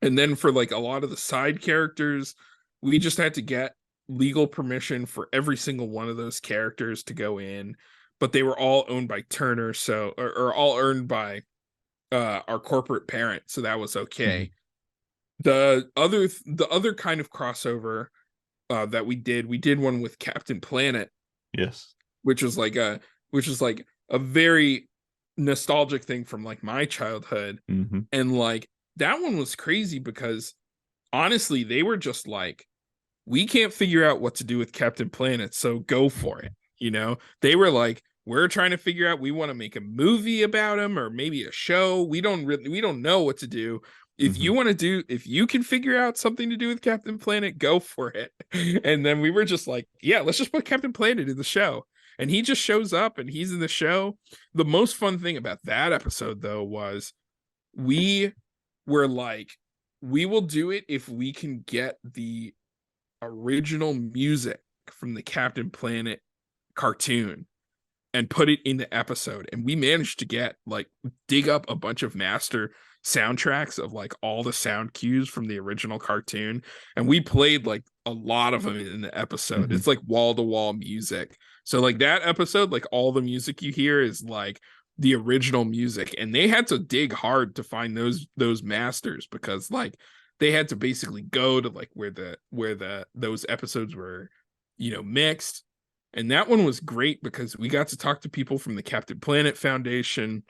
And then for like a lot of the side characters, we just had to get legal permission for every single one of those characters to go in, but they were all owned by Turner, so or all earned by our corporate parent, so that was okay. The other kind of crossover that we did one with Captain Planet, Yes. which was like a very nostalgic thing from like my childhood. Mm-hmm. And like that one was crazy because honestly, they were just like, we can't figure out what to do with Captain Planet, so go for it. You know, they were like, we're trying to figure out, we want to make a movie about him or maybe a show. We don't know what to do. If you want to do, if you can figure out something to do with Captain Planet, go for it. And then we were just like, yeah, let's just put Captain Planet in the show. And he just shows up and he's in the show. The most fun thing about that episode, though, was we were like, we will do it if we can get the original music from the Captain Planet cartoon and put it in the episode. And we managed to dig up a bunch of master soundtracks of like all the sound cues from the original cartoon. And we played like a lot of them in the episode. Mhm. It's like wall-to-wall music. So like that episode, like all the music you hear is like the original music, and they had to dig hard to find those masters, because like they had to basically go to like where the those episodes were, mixed. And that one was great because we got to talk to people from the Captain Planet Foundation.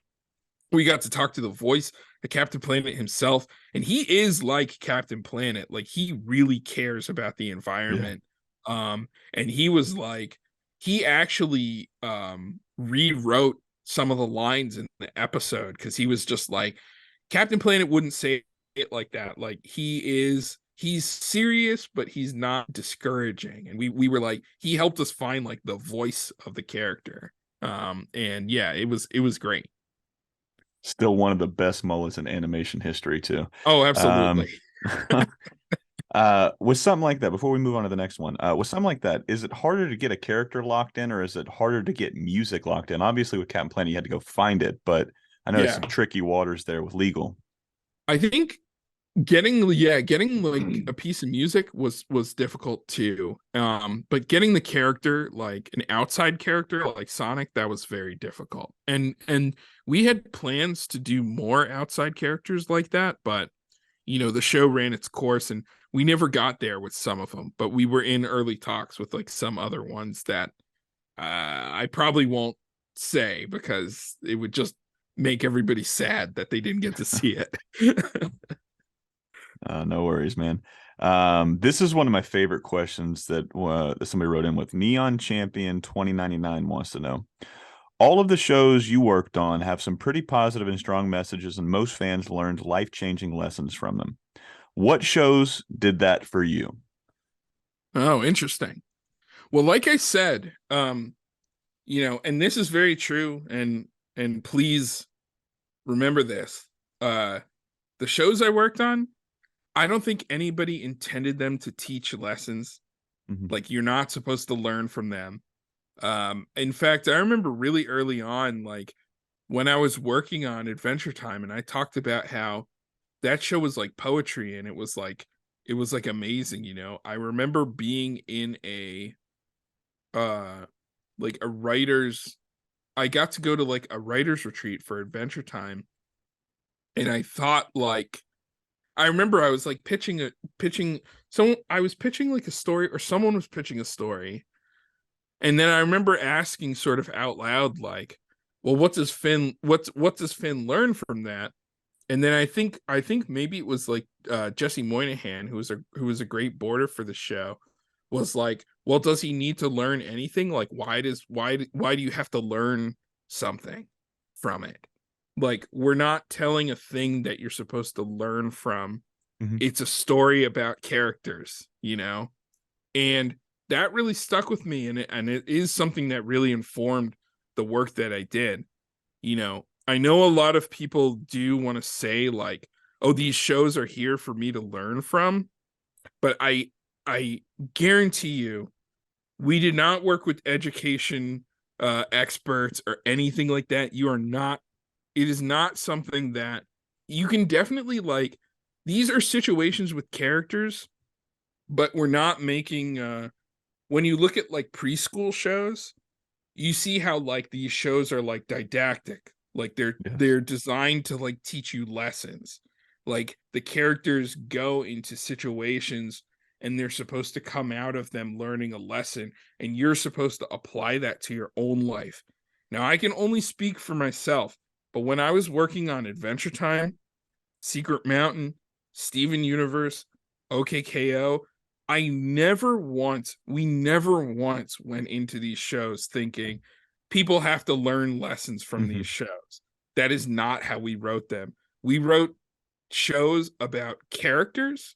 We got to talk to the voice of Captain Planet himself, and he is like Captain Planet. Like he really cares about the Yeah. environment. And he was like, he actually rewrote some of the lines in the episode, because he was just like, Captain Planet wouldn't say it like that. Like he's serious, but he's not discouraging. And we were like, he helped us find like the voice of the character. And yeah, it was great. Still one of the best mullets in animation history too. Oh, absolutely. With something like that, before we move on to the next one, with something like that, is it harder to get a character locked in, or is it harder to get music locked in? Obviously, with Captain Planet, you had to go find it, but I know there's Yeah. some tricky waters there with legal. I think getting like a piece of music was difficult too. But getting the character, like an outside character like Sonic, that was very difficult. And we had plans to do more outside characters like that, but the show ran its course, and we never got there with some of them. But we were in early talks with like some other ones that I probably won't say, because it would just make everybody sad that they didn't get to see it. No worries, man. This is one of my favorite questions that somebody wrote in with. Neon Champion 2099 wants to know. All of the shows you worked on have some pretty positive and strong messages, and most fans learned life-changing lessons from them. What shows did that for you? Oh, interesting. Well, like I said, and this is very true, and please remember this. The shows I worked on, I don't think anybody intended them to teach lessons. Mhm. Like, you're not supposed to learn from them. In fact, I remember really early on, like when I was working on Adventure Time, and I talked about how that show was like poetry, and it was like amazing. I remember being in a like a writer's I got to go to like a writer's retreat for Adventure Time, and I thought, like, I remember I was like pitching someone, I was pitching like a story, or someone was pitching a story. And then I remember asking sort of out loud, like, well, what does Finn learn from that? And then I think maybe it was like Jesse Moynihan, who was a great boarder for the show, was like, well, does he need to learn anything? Like, why do you have to learn something from it? Like, we're not telling a thing that you're supposed to learn from. Mhm. It's a story about characters. And that really stuck with me, and it is something that really informed the work that I did. I know a lot of people do want to say, like, oh, these shows are here for me to learn from, but I guarantee you, we did not work with education experts or anything like that. It is not something that you can definitely, like, these are situations with characters, but we're not making when you look at like preschool shows, you see how like these shows are like didactic. Like they're Yes. they're designed to like teach you lessons. Like the characters go into situations, and they're supposed to come out of them learning a lesson, and you're supposed to apply that to your own life. Now, I can only speak for myself, but when I was working on Adventure Time, Secret Mountain, Steven Universe, OK K.O., we never once went into these shows thinking people have to learn lessons from Mhm. these shows. That is not how we wrote them. We wrote shows about characters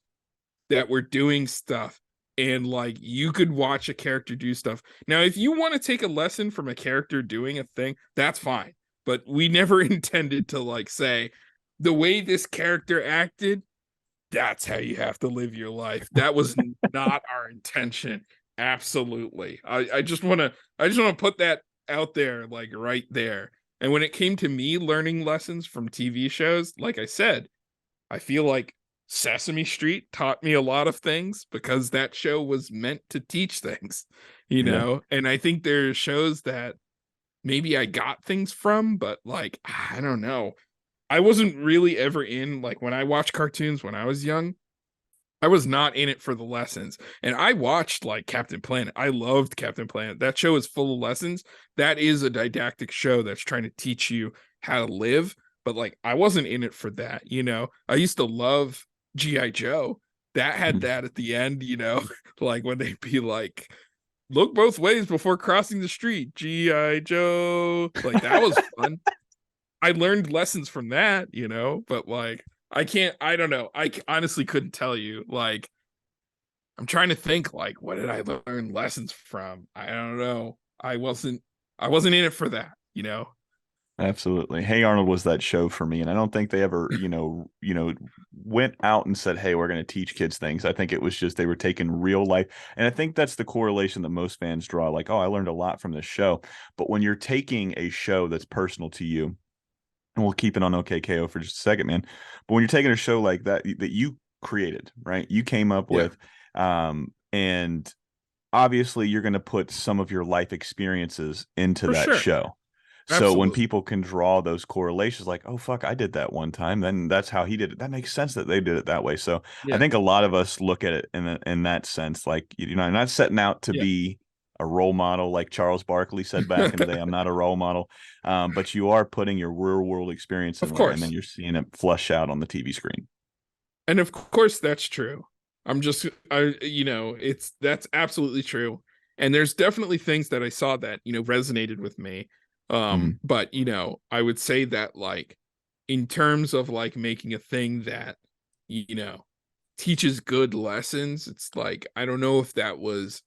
that were doing stuff, and like you could watch a character do stuff. Now, if you want to take a lesson from a character doing a thing, that's fine. But we never intended to like say the way this character acted, that's how you have to live your life. That was not our intention. Absolutely. I just want to put that out there, like right there. And when it came to me learning lessons from TV shows, like I said, I feel like Sesame Street taught me a lot of things because that show was meant to teach things, Yeah. and I think there are shows that maybe I got things from, but like, I don't know. I wasn't really ever in, like, when I watched cartoons when I was young, I was not in it for the lessons. And I watched like Captain Planet. I loved Captain Planet. That show is full of lessons. That is a didactic show that's trying to teach you how to live. But like, I wasn't in it for that, I used to love G.I. Joe. That had Mhm. that at the end, like when they'd be like, look both ways before crossing the street, G.I. Joe. Like, that was fun. I learned lessons from that, but like, I don't know. Honestly couldn't tell you. Like, I'm trying to think, like, what did I learn lessons from? I don't know. I wasn't in it for that. Absolutely. Hey Arnold was that show for me, and I don't think they ever, went out and said, "Hey, we're going to teach kids things." I think it was just they were taking real life, and I think that's the correlation that most fans draw. Like, oh, I learned a lot from this show. But when you're taking a show that's personal to you, and we'll keep it on OK K.O for just a second, man. But when you're taking a show like that you created, right? You came up Yeah, with, and obviously you're going to put some of your life experiences into for that sure. show. So when Absolutely. people can draw those correlations, like, oh fuck, I did that one time, then that's how he did it. That makes sense that they did it that way. So I Yeah. think a lot of us look at it in that sense, like, I'm not setting out to Yeah. be a role model, like Charles Barkley said back in the day. I'm not a role model, but you are putting your real world experience Of in there, and then course. you're seeing it flush out on the TV screen. And of course that's true. That's absolutely true. And there's definitely things that I saw that, resonated with me. Mhm. But I would say that, like, in terms of like making a thing that, you know, teaches good lessons, it's like, I don't know if that was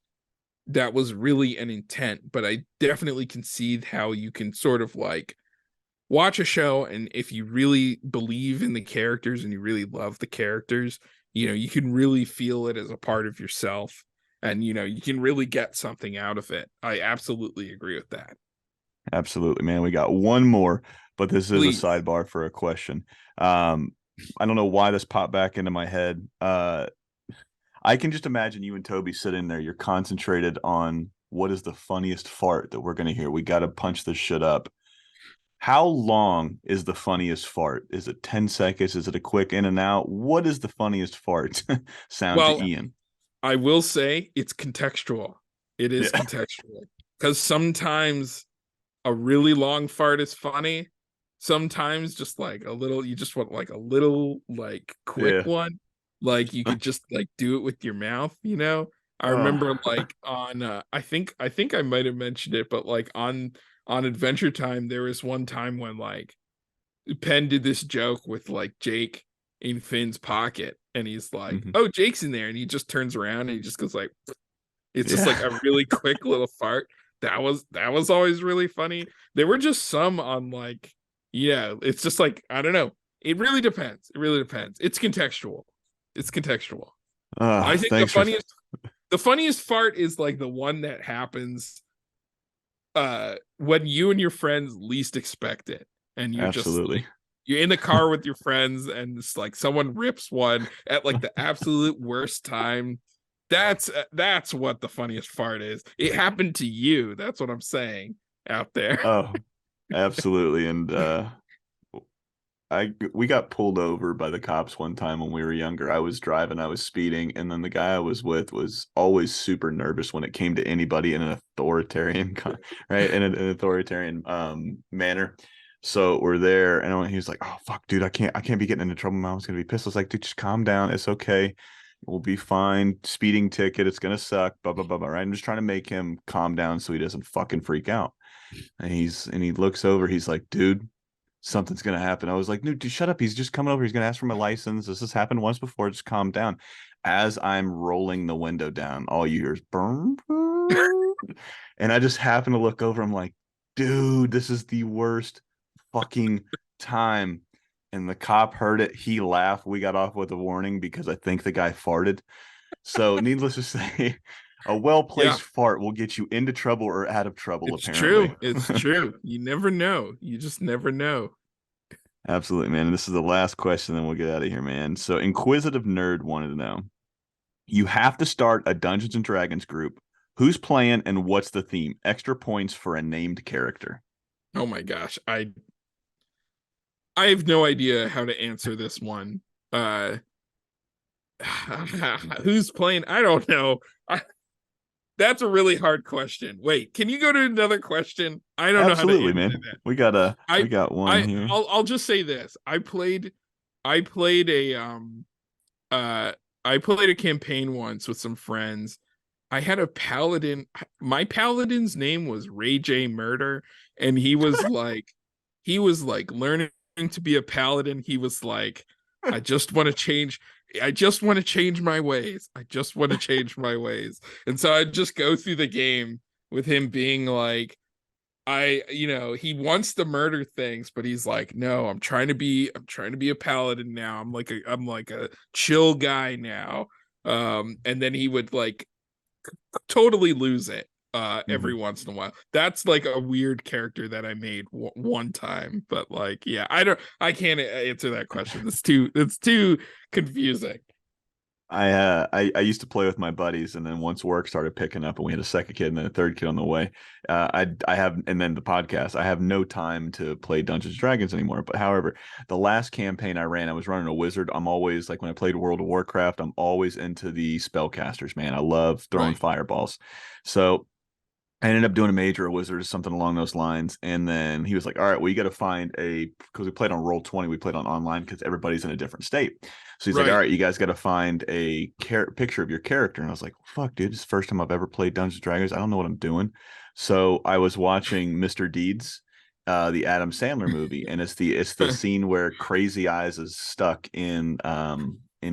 really an intent, but I definitely can see how you can sort of like watch a show, and if you really believe in the characters and you really love the characters, you can really feel it as a part of yourself, and you can really get something out of it. I absolutely agree with that. Absolutely, man. We got one more, but this is a Please. sidebar for a question. Um, I don't know why this popped back into my head. I can just imagine you and Toby sitting there. You're concentrated on what is the funniest fart that we're going to hear. We got to punch this shit up. How long is the funniest fart? Is it 10 seconds? Is it a quick in and out? What is the funniest fart sound to Well, Ian? I will say it's contextual. It is Yeah. contextual, because sometimes a really long fart is funny. Sometimes just like a little, you just want like a little, like, quick Yeah. one. Like, you could just like do it with your mouth. I Oh. remember, like, on I think I might have mentioned it, but like on Adventure Time, there was one time when, like, Penn did this joke with like Jake in Finn's pocket, and he's like, Mhm. "Oh, Jake's in there," and he just turns around and he just goes like, it's just like Yeah. a really quick little fart. That was always really funny. There were just some on, like, yeah, it's just like, I don't know. It really depends. It really depends. It's contextual. It's contextual. I think the Thanks for. funniest fart is like the one that happens when you and your friends least expect it. And you're just like, Absolutely. you're in the car with your friends, and it's like someone rips one at like the absolute worst time. That's what the funniest fart is. It happened to you. That's what I'm saying out there. Oh, absolutely. And we got pulled over by the cops one time when we were younger. I was driving, I was speeding, and then the guy I was with was always super nervous when it came to anybody in an authoritarian right, in an authoritarian manner. So we're there, and he was like, "Oh fuck, dude, I can't be getting into trouble. Mom's gonna be pissed." I was like, "Dude, just calm down. It's okay. We'll be fine. Speeding ticket. It's gonna suck. Blah blah blah blah." Right? I'm just trying to make him calm down so he doesn't fucking freak out. And he looks over. He's like, "Dude, something's gonna happen." I was like, "No, dude, shut up. He's just coming over. He's gonna ask for my license. This has happened once before. Just calm down." As I'm rolling the window down, all you hear is boom, boom. And I just happen to look over. I'm like, dude, this is the worst fucking time. And the cop heard it. He laughed. We got off with a warning because I think the guy farted. So, needless to say, a well Yeah, placed fart will get you into trouble or out of trouble, it's apparently. true. It's true. You never know. You just never know. Absolutely, man. And this is the last question, then we'll get out of here, man. So, Inquisitive Nerd wanted to know, you have to start a Dungeons and Dragons group. Who's playing and what's the theme? Extra points for a named character. Oh my gosh, I have no idea how to answer this one. Uh who's playing? I don't know. That's a really hard question. Wait, can you go to another question? I don't know how to Absolutely, answer man. that. We got one here. I'll just say this. I played a uh I played a campaign once with some friends. I had a paladin. My paladin's name was Ray J Murder, and he was like learning to be a paladin. He was like, I just want to change. I just want to change my ways. I just want to change my ways. And so I just go through the game with him being like, he wants to murder things, but he's like, no, I'm trying to be a paladin now. I'm like a chill guy now. And then he would like totally lose it every once in a while. That's like a weird character that I made one time, but like, yeah, I can't answer that question. It's too confusing. I used to play with my buddies, and then once work started picking up, and we had a second kid and then a third kid on the way. I have, and then the podcast. I have no time to play Dungeons and Dragons anymore. But however, the last campaign I ran, I was running a wizard. I'm always like when I played World of Warcraft, I'm always into the spellcasters. Man, I love throwing Right. fireballs. So I ended up doing a major, a wizard, or something along those lines. And then he was like, all right, well, you got to find because we played on Roll20, we played on online because everybody's in a different state. So he's like, all Right. right, you guys got to find a picture of your character. And I was like, fuck, dude, it's the first time I've ever played Dungeons and Dragons. I don't know what I'm doing. So I was watching Mr. Deeds, the Adam Sandler movie. And it's the scene where Crazy Eyes is stuck in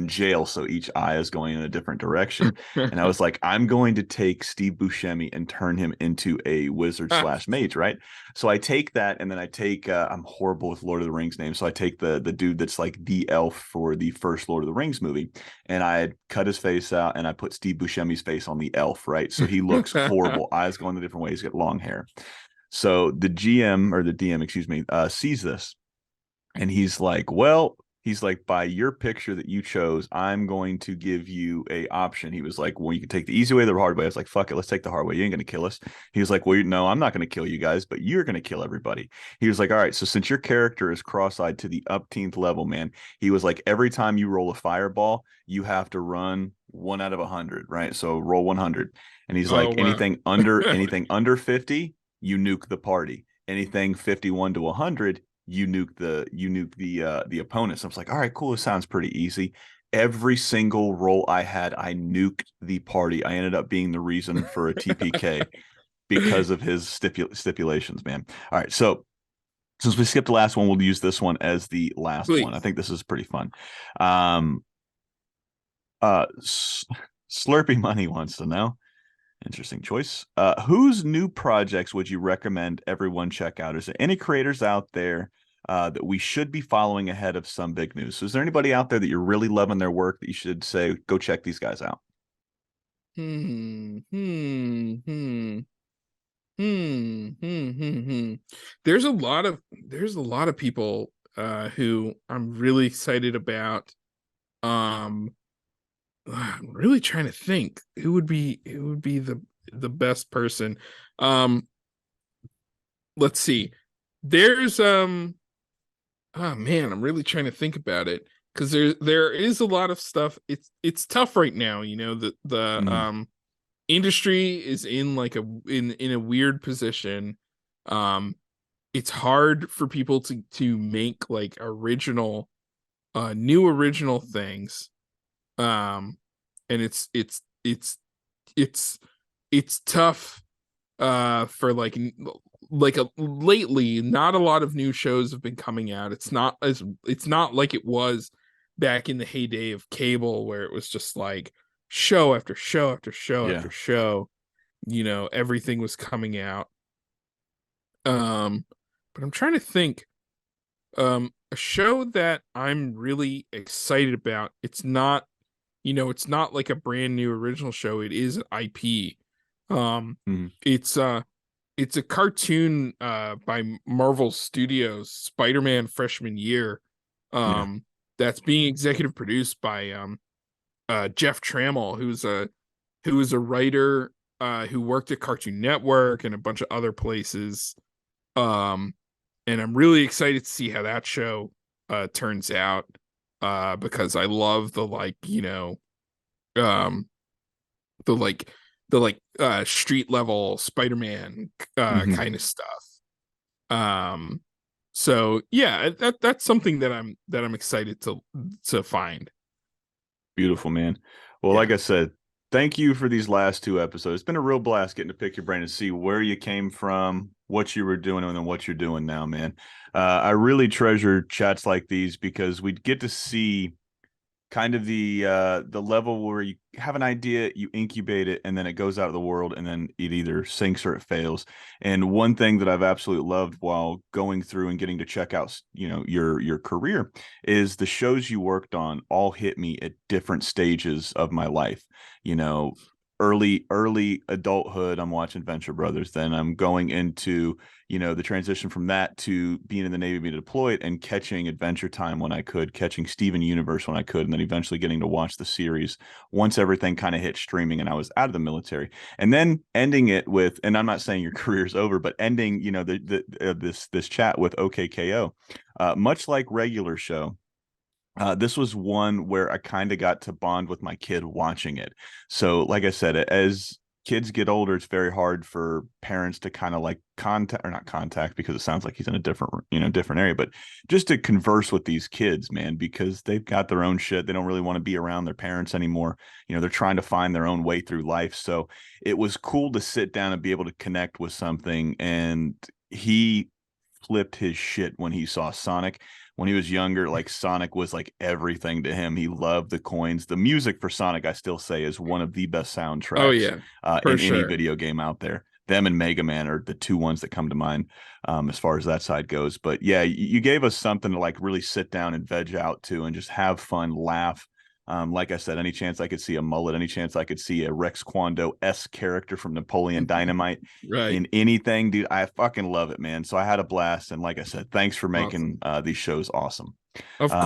jail, so each eye is going in a different direction. And I was like, I'm going to take Steve Buscemi and turn him into a wizard slash mage, right? So I take that, and then I take I'm horrible with Lord of the Rings names, so I take the dude that's like the elf for the first Lord of the Rings movie, and I cut his face out, and I put Steve Buscemi's face on the elf, right? So he looks horrible, eyes going the different ways, he's got long hair. So the GM, or the DM, excuse me, sees this, and he's like, by your picture that you chose, I'm going to give you a option. He was like, well, you can take the easy way or the hard way. I was like, fuck it, let's take the hard way. You ain't going to kill us. He was like, well, no, I'm not going to kill you guys, but you're going to kill everybody. He was like, all right, so since your character is cross-eyed to the upteenth level, man, he was like, every time you roll a fireball, you have to run 1 out of 100, right? So roll 100. And he's Oh like, wow. anything under 50, you nuke the party. Anything 51 to 100, you nuke the opponents. I was like, all right, cool. This sounds pretty easy. Every single roll I had, I nuked the party. I ended up being the reason for a TPK because of his stipulations, man. All right, so since we skipped the last one, we'll use this one as the last one. I Please. think this is pretty fun. Um, Slurpy Money wants to know. Interesting choice. Whose new projects would you recommend everyone check out? Is there any creators out there that we should be following ahead of some big news? So is there anybody out there that you're really loving their work that you should say, go check these guys out? Hmm. Hmm. Hmm. Hmm. Hmm. Hmm. Hmm. There's a lot of people who I'm really excited about. Um I'm really trying to think who would be the best person. Um let's see. There's oh man, I'm really trying to think about it because there is a lot of stuff. It's tough right now, the Mm, industry is in like in a weird position. Um it's hard for people to make like new original things. Um and it's it's tough for like a lately not a lot of new shows have been coming out. It's not like it was back in the heyday of cable where it was just like show after show after show yeah. after show, everything was coming out. um but I'm trying to think. A show that I'm really excited about, it's not like a brand new original show, it is an IP. um Mm, it's it's a cartoon by Marvel Studios, Spider-Man Freshman Year, Yeah. that's being executive produced by Jeff Trammell, who is a writer who worked at Cartoon Network and a bunch of other places. Um, and I'm really excited to see how that show turns out, because I love the um the like street level Spider-Man Mhm. kind of stuff. So yeah, that's something that I'm excited to find. Beautiful, man. Well, like Yeah. I said, thank you for these last two episodes. It's been a real blast getting to pick your brain and see where you came from, what you were doing, and then what you're doing now, man. I really treasure chats like these because we get to see kind of the level where you have an idea, you incubate it, and then it goes out of the world, and then it either sinks or it fails. And one thing that I've absolutely loved while going through and getting to check out, your career is the shows you worked on all hit me at different stages of my life. You know, early adulthood, I'm watching Venture Brothers. Then I'm going into the transition from that to being in the Navy, being deployed, and catching Adventure Time when I could, catching Steven Universe when I could, and then eventually getting to watch the series once everything kind of hit streaming and I was out of the military. And then ending it with, and I'm not saying your career's over, but ending, this chat with OK K.O. Much like regular show, this was one where I kind of got to bond with my kid watching it. So, like I said, as kids get older, it's very hard for parents to kind of like contact, or not contact, because it sounds like he's in a different area, but just to converse with these kids, man, because they've got their own shit. They don't really want to be around their parents anymore. They're trying to find their own way through life. So it was cool to sit down and be able to connect with something. And he flipped his shit when he saw Sonic. When he was younger, like Sonic was like everything to him. He loved the coins. The music for Sonic, I still say, is one of the best Oh soundtracks yeah, for in any sure. video game out there. Them and Mega Man are the two ones that come to mind as far as that side goes. But yeah, you gave us something to like really sit down and veg out to and just have fun, laugh. Like I said, any chance I could see a mullet, any chance I could see a Rex Kwando-esque character from Napoleon Dynamite Right. in anything, dude, I fucking love it, man. So I had a blast. And like I said, thanks for making Awesome. these shows awesome. Of course.